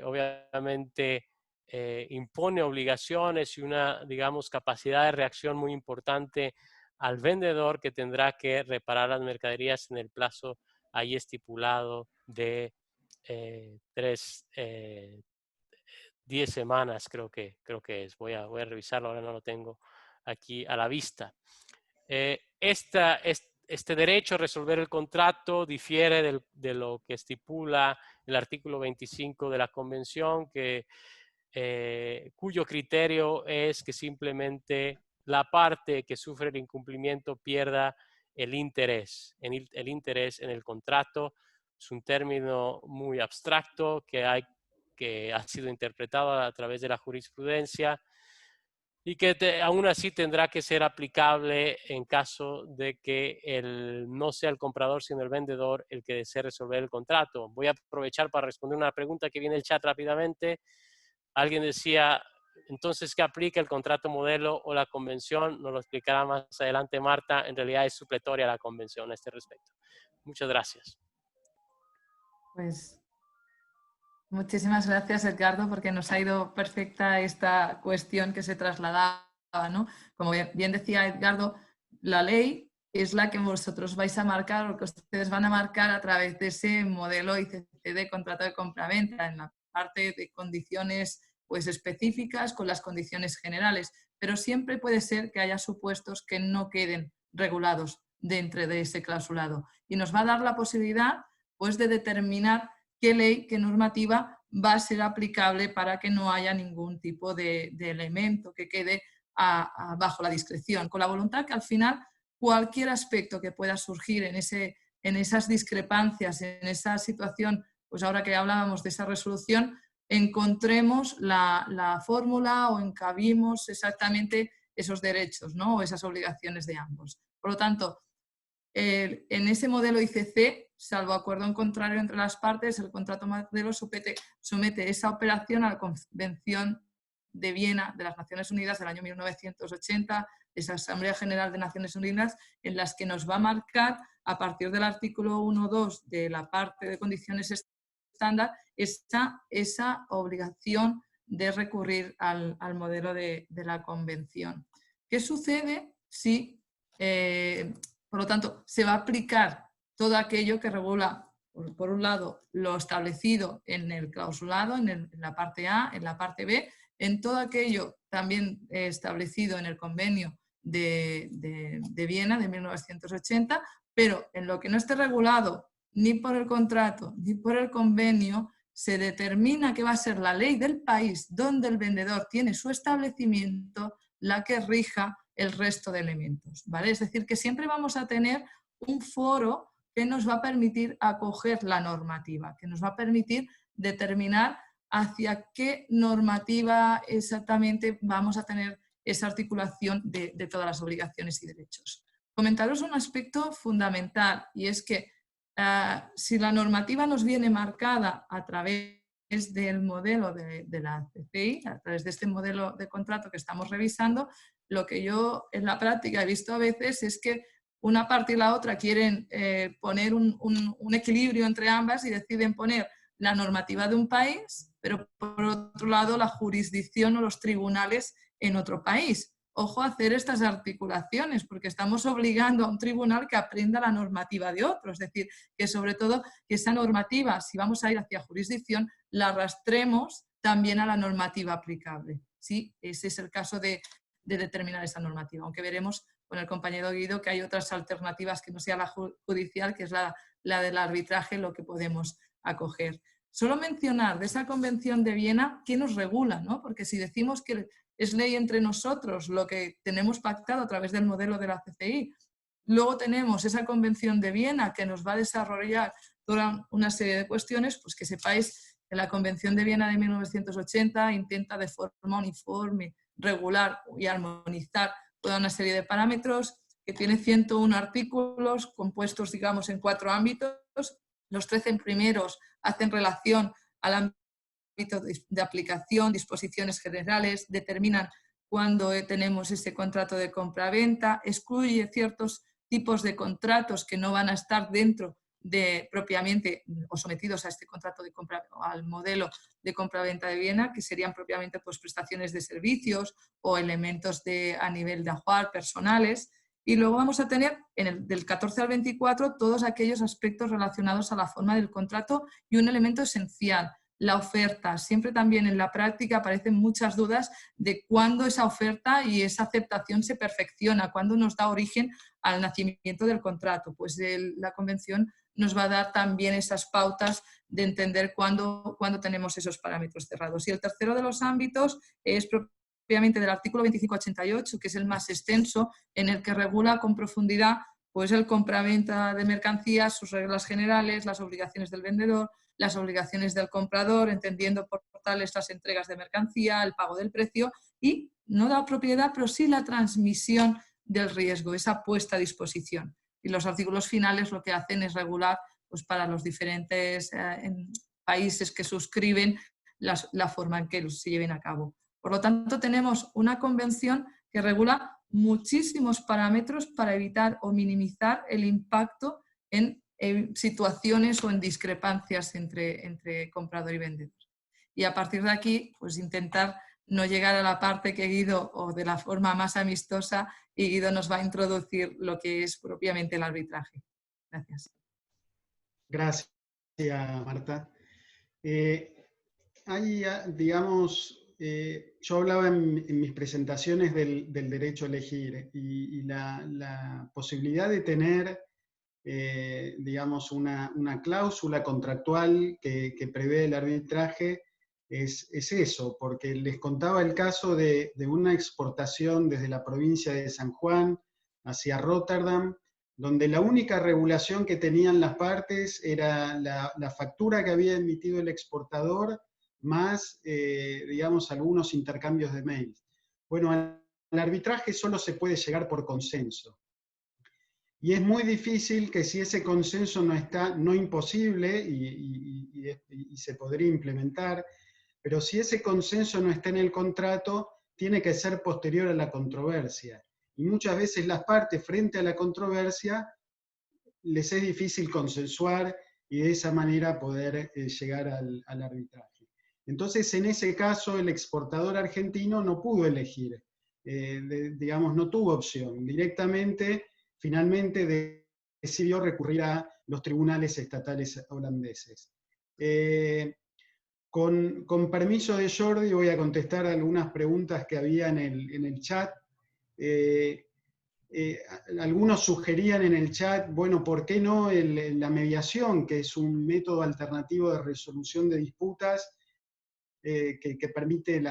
obviamente impone obligaciones y una, digamos, capacidad de reacción muy importante al vendedor, que tendrá que reparar las mercaderías en el plazo ahí estipulado de 10 semanas, creo que es. Voy a revisarlo, ahora no lo tengo aquí a la vista. Este derecho a resolver el contrato difiere de lo que estipula el artículo 25 de la Convención, cuyo criterio es que simplemente la parte que sufre el incumplimiento pierda el interés en el contrato. Es un término muy abstracto que ha sido interpretado a través de la jurisprudencia y que aún así tendrá que ser aplicable en caso de que no sea el comprador sino el vendedor el que desee resolver el contrato. Voy a aprovechar para responder una pregunta que viene en el chat rápidamente. Alguien decía, entonces, ¿qué aplica el contrato modelo o la convención? Nos lo explicará más adelante Marta. En realidad es supletoria la convención a este respecto. Muchas gracias. Pues muchísimas gracias, Edgardo, porque nos ha ido perfecta esta cuestión que se trasladaba, ¿no? Como bien decía Edgardo, la ley es la que vosotros vais a marcar o que ustedes van a marcar a través de ese modelo ICC de contrato de compraventa, en la parte de condiciones pues específicas con las condiciones generales, pero siempre puede ser que haya supuestos que no queden regulados dentro de ese clausulado y nos va a dar la posibilidad pues de determinar qué ley, qué normativa va a ser aplicable para que no haya ningún tipo de elemento que quede bajo la discreción, con la voluntad que al final cualquier aspecto que pueda surgir en esas discrepancias, en esa situación, pues ahora que hablábamos de esa resolución, encontremos la fórmula o encabimos exactamente esos derechos, ¿no? O esas obligaciones de ambos. Por lo tanto, en ese modelo ICC, salvo acuerdo en contrario entre las partes, el contrato modelo somete esa operación a la Convención de Viena de las Naciones Unidas del año 1980, esa Asamblea General de Naciones Unidas, en las que nos va a marcar, a partir del artículo 1.2 de la parte de condiciones estándar, esa obligación de recurrir al modelo de la Convención. ¿Qué sucede si, por lo tanto, se va a aplicar todo aquello que regula, por un lado, lo establecido en el clausulado, en la parte A, en la parte B, en todo aquello también establecido en el convenio de Viena de 1980, pero en lo que no esté regulado ni por el contrato ni por el convenio, se determina que va a ser la ley del país donde el vendedor tiene su establecimiento la que rija el resto de elementos, ¿vale? Es decir, que siempre vamos a tener un foro que nos va a permitir acoger la normativa, que nos va a permitir determinar hacia qué normativa exactamente vamos a tener esa articulación de todas las obligaciones y derechos. Comentaros un aspecto fundamental, y es que si la normativa nos viene marcada a través del modelo de la CCI, a través de este modelo de contrato que estamos revisando, lo que yo en la práctica he visto a veces es que una parte y la otra quieren poner un equilibrio entre ambas y deciden poner la normativa de un país, pero por otro lado la jurisdicción o los tribunales en otro país. Ojo a hacer estas articulaciones, porque estamos obligando a un tribunal que aprenda la normativa de otro, es decir, que sobre todo que esa normativa, si vamos a ir hacia jurisdicción, la arrastremos también a la normativa aplicable. ¿Sí? Ese es el caso de determinar esa normativa, aunque veremos con el compañero Guido que hay otras alternativas que no sea la judicial, que es la del arbitraje, lo que podemos acoger. Solo mencionar de esa Convención de Viena qué nos regula, ¿no? Porque si decimos que es ley entre nosotros lo que tenemos pactado a través del modelo de la CCI, luego tenemos esa Convención de Viena que nos va a desarrollar toda una serie de cuestiones, pues que sepáis que la Convención de Viena de 1980 intenta de forma uniforme regular y armonizar toda una serie de parámetros, que tiene 101 artículos compuestos, digamos, en 4 ámbitos. Los 13 primeros hacen relación al ámbito de aplicación, disposiciones generales, determinan cuándo tenemos ese contrato de compra-venta, excluye ciertos tipos de contratos que no van a estar dentro de propiamente o sometidos a este contrato de compra, al modelo de compra-venta de Viena, que serían propiamente pues, prestaciones de servicios o elementos a nivel de ajuar personales. Y luego vamos a tener del 14 al 24 todos aquellos aspectos relacionados a la forma del contrato y un elemento esencial, la oferta. Siempre también en la práctica aparecen muchas dudas de cuándo esa oferta y esa aceptación se perfecciona, cuándo nos da origen al nacimiento del contrato. Pues la Convención nos va a dar también esas pautas de entender cuándo tenemos esos parámetros cerrados. Y el tercero de los ámbitos es propiamente del artículo 2588, que es el más extenso, en el que regula con profundidad pues, el compraventa de mercancías, sus reglas generales, las obligaciones del vendedor, las obligaciones del comprador, entendiendo por tal estas entregas de mercancía, el pago del precio y no la propiedad, pero sí la transmisión del riesgo, esa puesta a disposición. Y los artículos finales lo que hacen es regular pues, para los diferentes países que suscriben la forma en que se lleven a cabo. Por lo tanto, tenemos una convención que regula muchísimos parámetros para evitar o minimizar el impacto en situaciones o en discrepancias entre comprador y vendedor. Y a partir de aquí, pues intentar no llegar a la parte que Guido, o de la forma más amistosa, y Guido nos va a introducir lo que es propiamente el arbitraje. Gracias. Gracias, Marta. Hay, digamos, yo hablaba en mis presentaciones del derecho a elegir y la posibilidad de tener, digamos, una cláusula contractual que prevé el arbitraje es eso, porque les contaba el caso de una exportación desde la provincia de San Juan hacia Rotterdam, donde la única regulación que tenían las partes era la factura que había emitido el exportador, más, digamos, algunos intercambios de mails. Bueno, al arbitraje solo se puede llegar por consenso. Y es muy difícil que si ese consenso no está, no imposible, y se podría implementar, pero si ese consenso no está en el contrato, tiene que ser posterior a la controversia. Y muchas veces las partes, frente a la controversia, les es difícil consensuar y de esa manera poder llegar al arbitraje. Entonces, en ese caso, el exportador argentino no pudo elegir, digamos, no tuvo opción. Directamente, finalmente, decidió recurrir a los tribunales estatales holandeses. Con permiso de Jordi, voy a contestar algunas preguntas que había en el chat. Algunos sugerían en el chat, bueno, ¿por qué no la mediación, que es un método alternativo de resolución de disputas que permite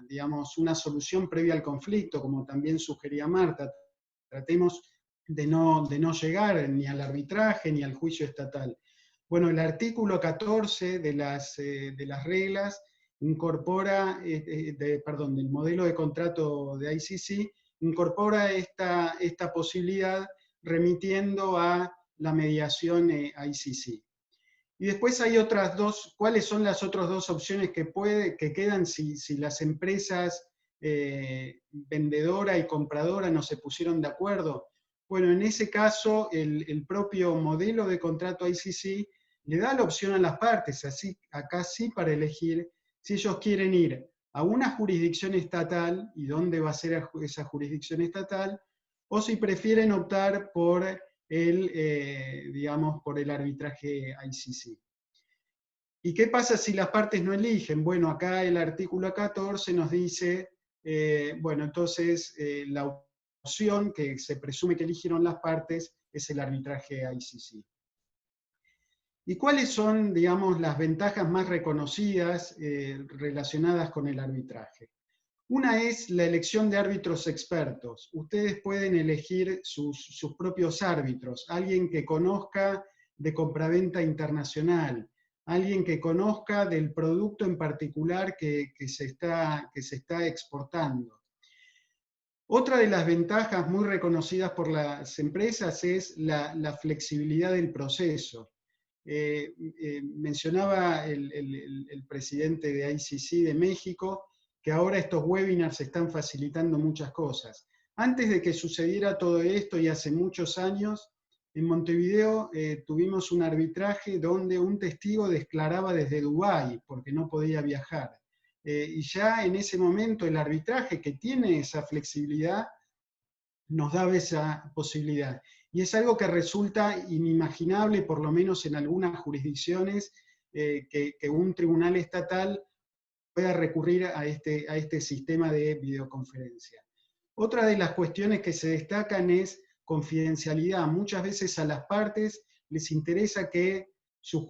digamos, una solución previa al conflicto, como también sugería Marta? Tratemos de no llegar ni al arbitraje ni al juicio estatal. Bueno, el artículo 14 de las reglas incorpora, del modelo de contrato de ICC, incorpora esta posibilidad remitiendo a la mediación ICC. Y después hay otras dos. ¿Cuáles son las otras dos opciones que quedan si las empresas vendedora y compradora no se pusieron de acuerdo? Bueno, en ese caso, el propio modelo de contrato ICC le da la opción a las partes, acá sí, para elegir si ellos quieren ir a una jurisdicción estatal y dónde va a ser esa jurisdicción estatal, o si prefieren optar por por el arbitraje ICC. ¿Y qué pasa si las partes no eligen? Bueno, acá el artículo 14 nos dice, bueno, entonces la opción que se presume que eligieron las partes es el arbitraje ICC. ¿Y cuáles son, digamos, las ventajas más reconocidas relacionadas con el arbitraje? Una es la elección de árbitros expertos. Ustedes pueden elegir sus propios árbitros, alguien que conozca de compraventa internacional, alguien que conozca del producto en particular que se está exportando. Otra de las ventajas muy reconocidas por las empresas es la flexibilidad del proceso. Mencionaba el presidente de ICC de México que ahora estos webinars están facilitando muchas cosas. Antes de que sucediera todo esto, y hace muchos años, en Montevideo tuvimos un arbitraje donde un testigo declaraba desde Dubái, porque no podía viajar. Y ya en ese momento el arbitraje, que tiene esa flexibilidad, nos daba esa posibilidad. Y es algo que resulta inimaginable, por lo menos en algunas jurisdicciones, que un tribunal estatal pueda recurrir a este sistema de videoconferencia. Otra de las cuestiones que se destacan es confidencialidad. Muchas veces a las partes les interesa que su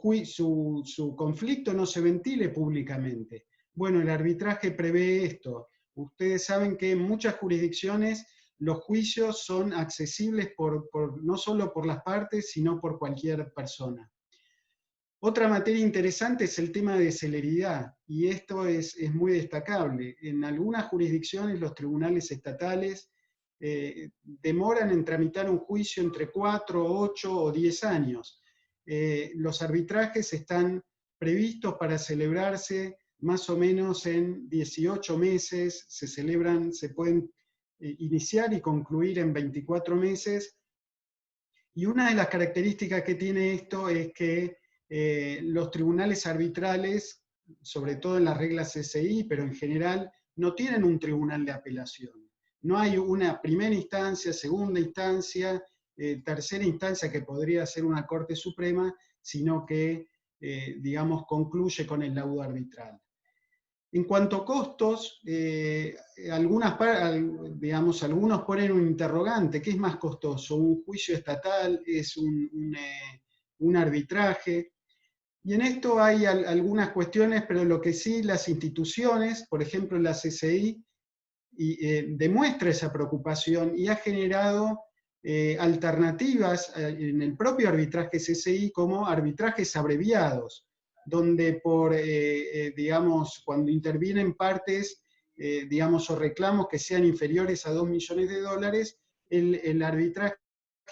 conflicto no se ventile públicamente. Bueno, el arbitraje prevé esto. Ustedes saben que en muchas jurisdicciones los juicios son accesibles no solo por las partes, sino por cualquier persona. Otra materia interesante es el tema de celeridad, y esto es muy destacable. En algunas jurisdicciones los tribunales estatales demoran en tramitar un juicio entre 4, 8 o 10 años. Los arbitrajes están previstos para celebrarse más o menos en 18 meses, se pueden iniciar y concluir en 24 meses, y una de las características que tiene esto es que los tribunales arbitrales, sobre todo en las reglas CCI, pero en general, no tienen un tribunal de apelación. No hay una primera instancia, segunda instancia, tercera instancia que podría ser una Corte Suprema, sino que, digamos, concluye con el laudo arbitral. En cuanto a costos, algunos ponen un interrogante: ¿qué es más costoso? ¿Un juicio estatal? ¿Es un arbitraje? Y en esto hay algunas cuestiones, pero lo que sí las instituciones, por ejemplo la CCI, demuestra esa preocupación y ha generado alternativas en el propio arbitraje CCI como arbitrajes abreviados, donde cuando intervienen partes, o reclamos que sean inferiores a $2 millones, el arbitraje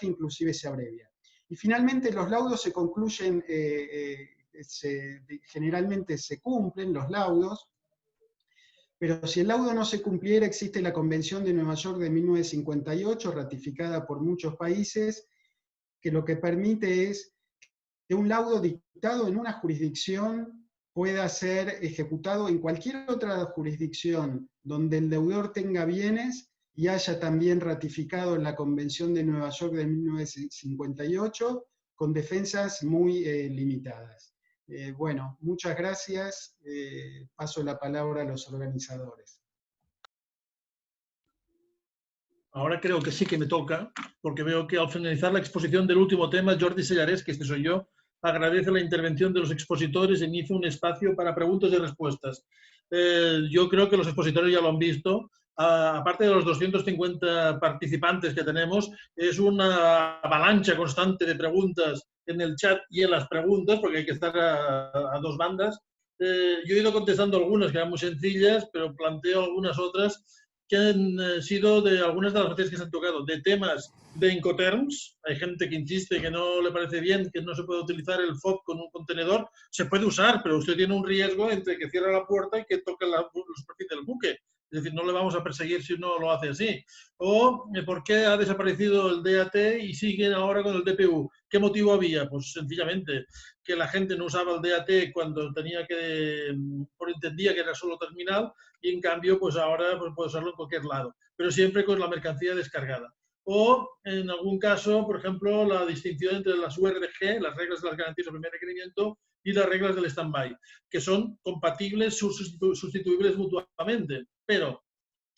inclusive se abrevia. Y finalmente los laudos se concluyen, generalmente se cumplen los laudos, pero si el laudo no se cumpliera, existe la Convención de Nueva York de 1958, ratificada por muchos países, que lo que permite es que un laudo dictado en una jurisdicción pueda ser ejecutado en cualquier otra jurisdicción donde el deudor tenga bienes y haya también ratificado la Convención de Nueva York de 1958, con defensas muy limitadas. Bueno, muchas gracias. Paso la palabra a los organizadores. Ahora creo que sí que me toca, porque veo que al finalizar la exposición del último tema, Jordi Sellarés, que este soy yo, agradece la intervención de los expositores e inicia un espacio para preguntas y respuestas. Yo creo que los expositores ya lo han visto. Aparte de los 250 participantes que tenemos, es una avalancha constante de preguntas en el chat y en las preguntas, porque hay que estar a dos bandas. Yo he ido contestando algunas que eran muy sencillas, pero planteo algunas otras que han sido de algunas de las materias que se han tocado, de temas de Incoterms. Hay gente que insiste que no le parece bien, que no se puede utilizar el FOB con un contenedor. Se puede usar, pero usted tiene un riesgo entre que cierre la puerta y que toque la superficie del buque. Es decir, no le vamos a perseguir si uno lo hace así. O ¿por qué ha desaparecido el DAT y siguen ahora con el DPU? ¿Qué motivo había? Pues sencillamente que la gente no usaba el DAT cuando tenía que, entendía que era solo terminal, y en cambio pues ahora pues, puede usarlo en cualquier lado, pero siempre con la mercancía descargada. O en algún caso, por ejemplo, la distinción entre las URG, las reglas de las garantías de primer requerimiento, y las reglas del stand-by, que son compatibles, sustituibles mutuamente. Pero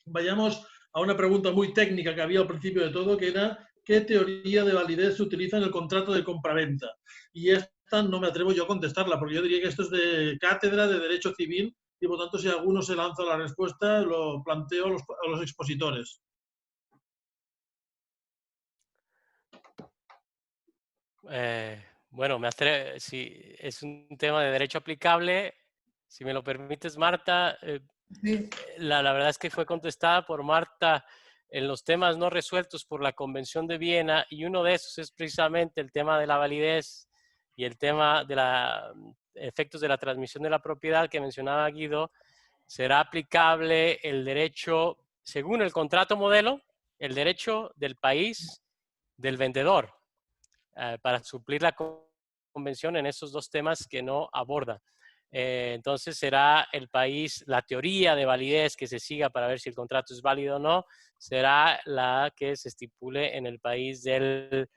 vayamos a una pregunta muy técnica que había al principio de todo, que era ¿qué teoría de validez se utiliza en el contrato de compraventa? Y esta no me atrevo yo a contestarla, porque yo diría que esto es de cátedra de Derecho Civil, y por tanto si alguno se lanza la respuesta, lo planteo a los expositores. Bueno, si es un tema de derecho aplicable, si me lo permites, Marta, Sí. la verdad es que fue contestada por Marta en los temas no resueltos por la Convención de Viena, y uno de esos es precisamente el tema de la validez y el tema de los efectos de la transmisión de la propiedad que mencionaba Guido. Será aplicable el derecho, según el contrato modelo, el derecho del país del vendedor, para suplir la convención en esos dos temas que no aborda. Entonces será el país, la teoría de validez que se siga para ver si el contrato es válido o no, será la que se estipule en el país del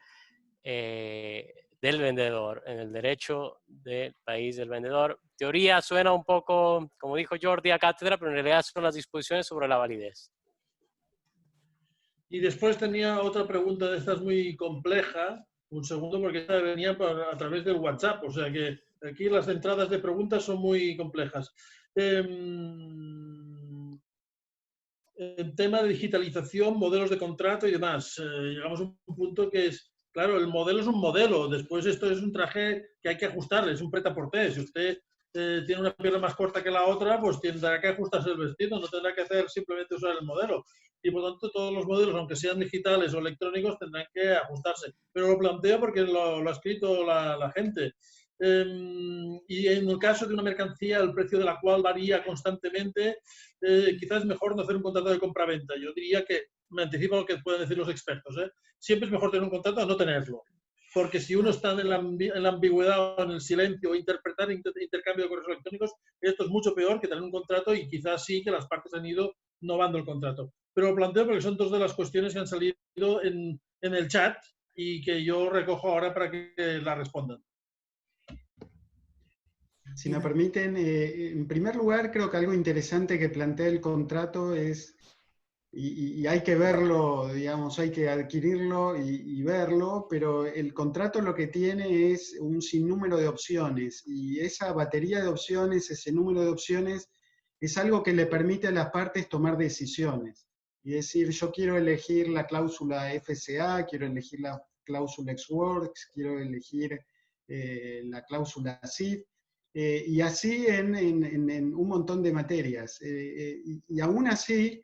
vendedor, en el derecho del país del vendedor. Teoría suena un poco, como dijo Jordi, a cátedra, pero en realidad son las disposiciones sobre la validez. Y después tenía otra pregunta de estas muy compleja. Un segundo, porque esta venía a través del WhatsApp, o sea que aquí las entradas de preguntas son muy complejas. En tema de digitalización, modelos de contrato y demás, llegamos a un punto que es, claro, el modelo es un modelo, después esto es un traje que hay que ajustarle, es un prêt-à-porter. Si usted tiene una pierna más corta que la otra, pues tendrá que ajustarse el vestido, no tendrá que hacer simplemente usar el modelo. Y por tanto todos los modelos, aunque sean digitales o electrónicos, tendrán que ajustarse. Pero lo planteo porque lo ha escrito la gente. Y en el caso de una mercancía, el precio de la cual varía constantemente, quizás es mejor no hacer un contrato de compraventa. Yo diría que, me anticipo lo que pueden decir los expertos, siempre es mejor tener un contrato a no tenerlo. Porque si uno está en la ambigüedad o en el silencio o interpretar intercambio de correos electrónicos, esto es mucho peor que tener un contrato y quizás sí que las partes han ido novando el contrato. Pero lo planteo porque son dos de las cuestiones que han salido en el chat y que yo recojo ahora para que la respondan. Si me permiten, en primer lugar, creo que algo interesante que plantea el contrato es, y hay que verlo, digamos, hay que adquirirlo y verlo, pero el contrato lo que tiene es un sinnúmero de opciones, y esa batería de opciones, ese número de opciones, es algo que le permite a las partes tomar decisiones. Y decir, yo quiero elegir la cláusula FCA, quiero elegir la cláusula Ex-Works, quiero elegir la cláusula CIF, y así en un montón de materias. Y aún así,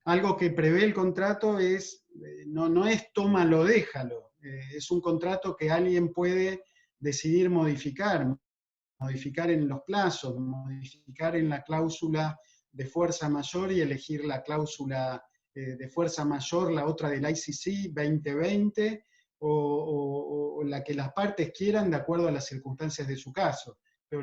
algo que prevé el contrato es, no es tómalo, déjalo. Es un contrato que alguien puede decidir modificar en los plazos, modificar en la cláusula de fuerza mayor y elegir la cláusula de fuerza mayor, la otra del ICC 2020, o la que las partes quieran de acuerdo a las circunstancias de su caso. Pero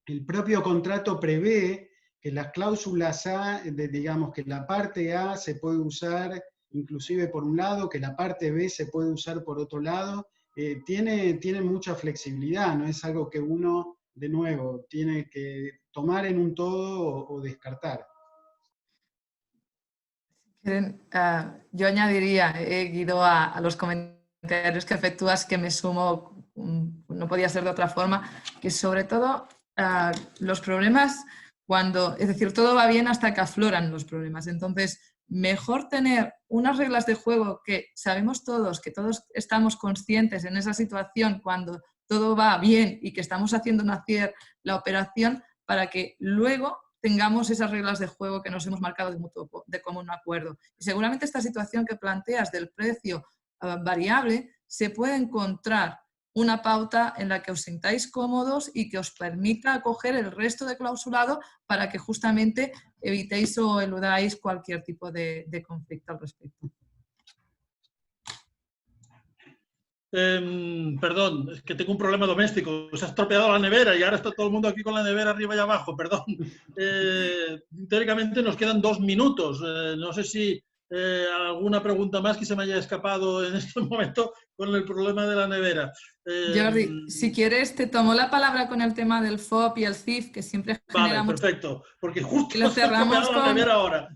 el propio contrato prevé que las cláusulas A, digamos que la parte A se puede usar inclusive por un lado, que la parte B se puede usar por otro lado, tiene mucha flexibilidad, no es algo que uno, de nuevo, tiene que tomar en un todo o descartar. Yo añadiría, Guido, a los comentarios que efectúas, que me sumo, no podía ser de otra forma, que sobre todo los problemas, es decir, todo va bien hasta que afloran los problemas. Entonces, mejor tener unas reglas de juego que sabemos todos, que todos estamos conscientes en esa situación cuando todo va bien y que estamos haciendo nacer la operación, para que luego tengamos esas reglas de juego que nos hemos marcado de común acuerdo. Y seguramente esta situación que planteas del precio variable se puede encontrar una pauta en la que os sintáis cómodos y que os permita acoger el resto de clausulado para que justamente evitéis o eludáis cualquier tipo de conflicto al respecto. Perdón, es que tengo un problema doméstico. Se ha estropeado la nevera y ahora está todo el mundo aquí con la nevera arriba y abajo. Perdón. Teóricamente nos quedan 2 minutos. No sé si alguna pregunta más que se me haya escapado en este momento con el problema de la nevera. Jordi, si quieres, te tomo la palabra con el tema del FOB y el CIF, que siempre genera mucho... perfecto, porque justo lo se ha estropeado la nevera ahora.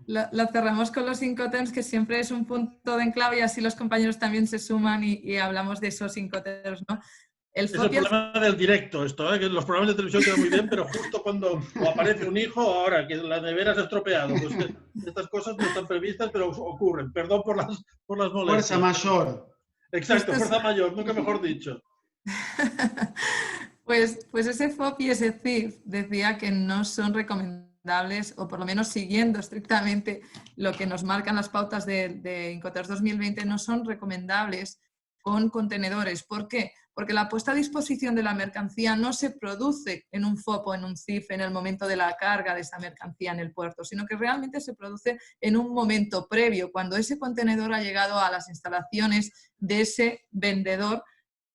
Lo cerramos con los Incoterms, que siempre es un punto de enclave y así los compañeros también se suman y hablamos de esos Incoterms, ¿no? Es el problema del directo esto, que los programas de televisión quedan muy bien, pero justo cuando aparece un hijo, ahora que la nevera se ha estropeado. Pues estas cosas no están previstas, pero ocurren. Perdón por las molestias. Fuerza mayor. Exacto, fuerza mayor, nunca mejor dicho. Pues ese FOB y ese CIF decía que no son recomendables, o por lo menos siguiendo estrictamente lo que nos marcan las pautas de Incoterms 2020, no son recomendables con contenedores. ¿Por qué? Porque la puesta a disposición de la mercancía no se produce en un FOB o en un CIF en el momento de la carga de esa mercancía en el puerto, sino que realmente se produce en un momento previo, cuando ese contenedor ha llegado a las instalaciones de ese vendedor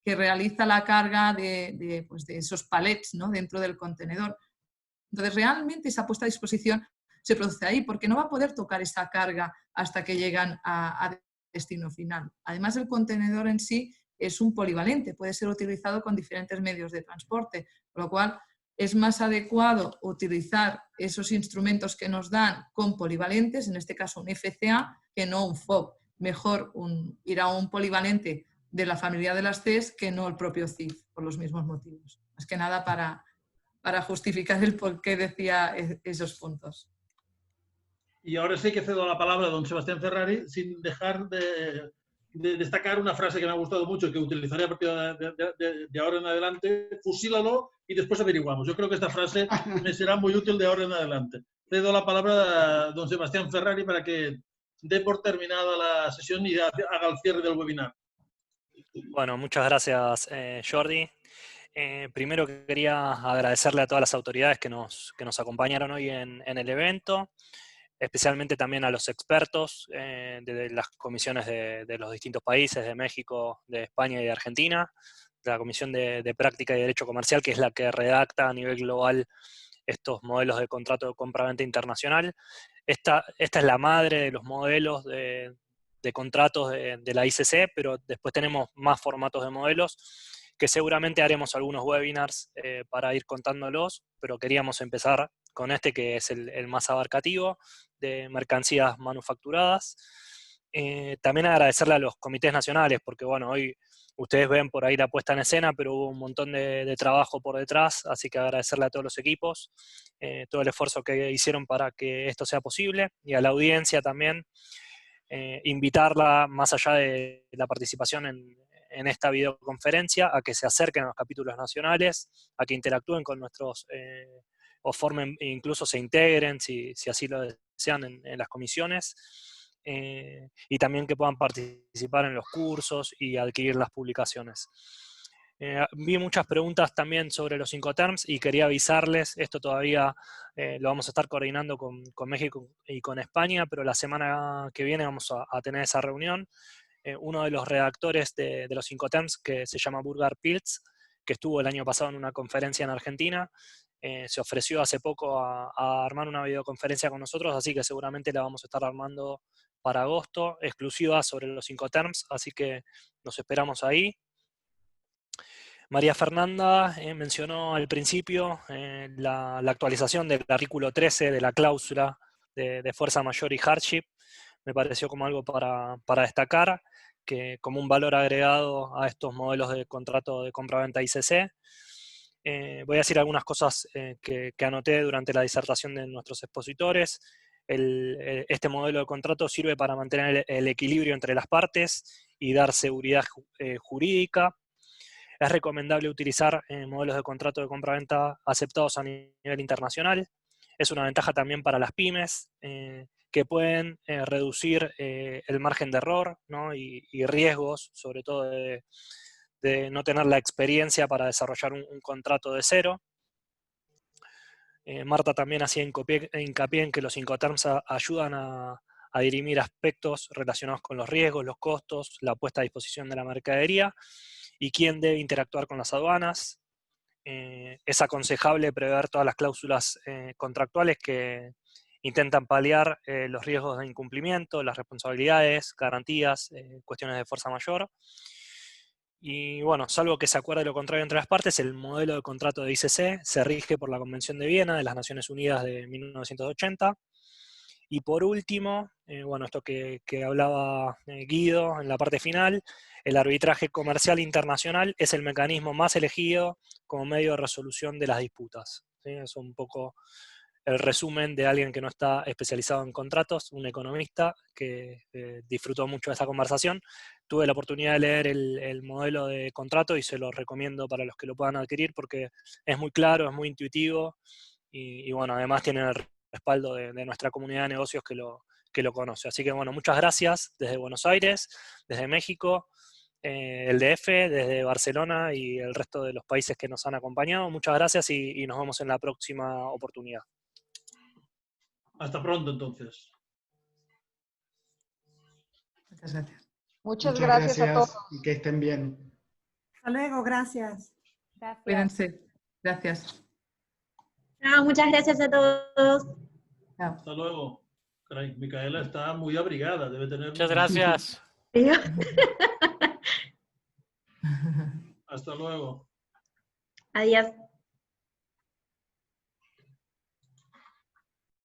que realiza la carga de esos palets, ¿no?, dentro del contenedor. Entonces, realmente esa puesta a disposición se produce ahí, porque no va a poder tocar esa carga hasta que llegan a destino final. Además, el contenedor en sí es un polivalente, puede ser utilizado con diferentes medios de transporte, con lo cual es más adecuado utilizar esos instrumentos que nos dan con polivalentes, en este caso un FCA, que no un FOB. Mejor ir a un polivalente de la familia de las Cs que no el propio CIF, por los mismos motivos. Más que nada para justificar el por qué decía esos puntos. Y ahora sí que cedo la palabra a don Sebastián Ferrari, sin dejar de destacar una frase que me ha gustado mucho, que utilizaré a partir de ahora en adelante: fusílalo y después averiguamos. Yo creo que esta frase me será muy útil de ahora en adelante. Cedo la palabra a don Sebastián Ferrari para que dé por terminada la sesión y haga el cierre del webinar. Bueno, muchas gracias, Jordi. Primero quería agradecerle a todas las autoridades que nos acompañaron hoy en el evento, especialmente también a los expertos de las comisiones de los distintos países, de México, de España y de Argentina, de la Comisión de Práctica y Derecho Comercial, que es la que redacta a nivel global estos modelos de contrato de compra-venta internacional. Esta es la madre de los modelos de contratos de la ICC, pero después tenemos más formatos de modelos que seguramente haremos algunos webinars para ir contándolos, pero queríamos empezar con este, que es el más abarcativo, de mercancías manufacturadas. También agradecerle a los comités nacionales, porque bueno, hoy ustedes ven por ahí la puesta en escena, pero hubo un montón de trabajo por detrás, así que agradecerle a todos los equipos, todo el esfuerzo que hicieron para que esto sea posible, y a la audiencia también, invitarla, más allá de la participación en esta videoconferencia, a que se acerquen a los capítulos nacionales, a que interactúen con nuestros, o formen, incluso se integren, si así lo desean, en las comisiones, y también que puedan participar en los cursos y adquirir las publicaciones. Vi muchas preguntas también sobre los Incoterms y quería avisarles, esto todavía lo vamos a estar coordinando con México y con España, pero la semana que viene vamos a tener esa reunión. Uno de los redactores de los Incoterms, que se llama Burkhard Pilz, que estuvo el año pasado en una conferencia en Argentina, se ofreció hace poco a armar una videoconferencia con nosotros, así que seguramente la vamos a estar armando para agosto, exclusiva sobre los Incoterms, así que nos esperamos ahí. María Fernanda mencionó al principio la actualización del artículo 13 de la cláusula de fuerza mayor y hardship. Me pareció como algo para destacar, que como un valor agregado a estos modelos de contrato de compra-venta ICC. Voy a decir algunas cosas que anoté durante la disertación de nuestros expositores. Este modelo de contrato sirve para mantener el equilibrio entre las partes y dar seguridad jurídica. es recomendable utilizar modelos de contrato de compra-venta aceptados a nivel internacional. Es una ventaja también para las pymes, que pueden reducir el margen de error, ¿no? y riesgos, sobre todo de no tener la experiencia para desarrollar un contrato de cero. Marta también hacía hincapié en que los Incoterms ayudan a dirimir aspectos relacionados con los riesgos, los costos, la puesta a disposición de la mercadería y quién debe interactuar con las aduanas. Es aconsejable prever todas las cláusulas contractuales que intentan paliar los riesgos de incumplimiento, las responsabilidades, garantías, cuestiones de fuerza mayor. Y bueno, salvo que se acuerde lo contrario entre las partes, el modelo de contrato de ICC se rige por la Convención de Viena de las Naciones Unidas de 1980. Y por último, bueno, esto que hablaba Guido en la parte final, el arbitraje comercial internacional es el mecanismo más elegido como medio de resolución de las disputas. ¿Sí? Es un poco el resumen de alguien que no está especializado en contratos, un economista que disfrutó mucho de esta conversación. Tuve la oportunidad de leer el modelo de contrato y se lo recomiendo para los que lo puedan adquirir porque es muy claro, es muy intuitivo y bueno, además tiene el respaldo de nuestra comunidad de negocios que lo conoce. Así que bueno, muchas gracias desde Buenos Aires, desde México, el DF, desde Barcelona y el resto de los países que nos han acompañado. Muchas gracias y nos vemos en la próxima oportunidad. Hasta pronto, entonces. Muchas gracias. Muchas gracias a todos. Y que estén bien. Hasta luego, gracias. Cuídense. Gracias. Muchas gracias a todos. Hasta luego. Caray, Micaela está muy abrigada, debe tener... Muchas gracias. Hasta luego. Adiós.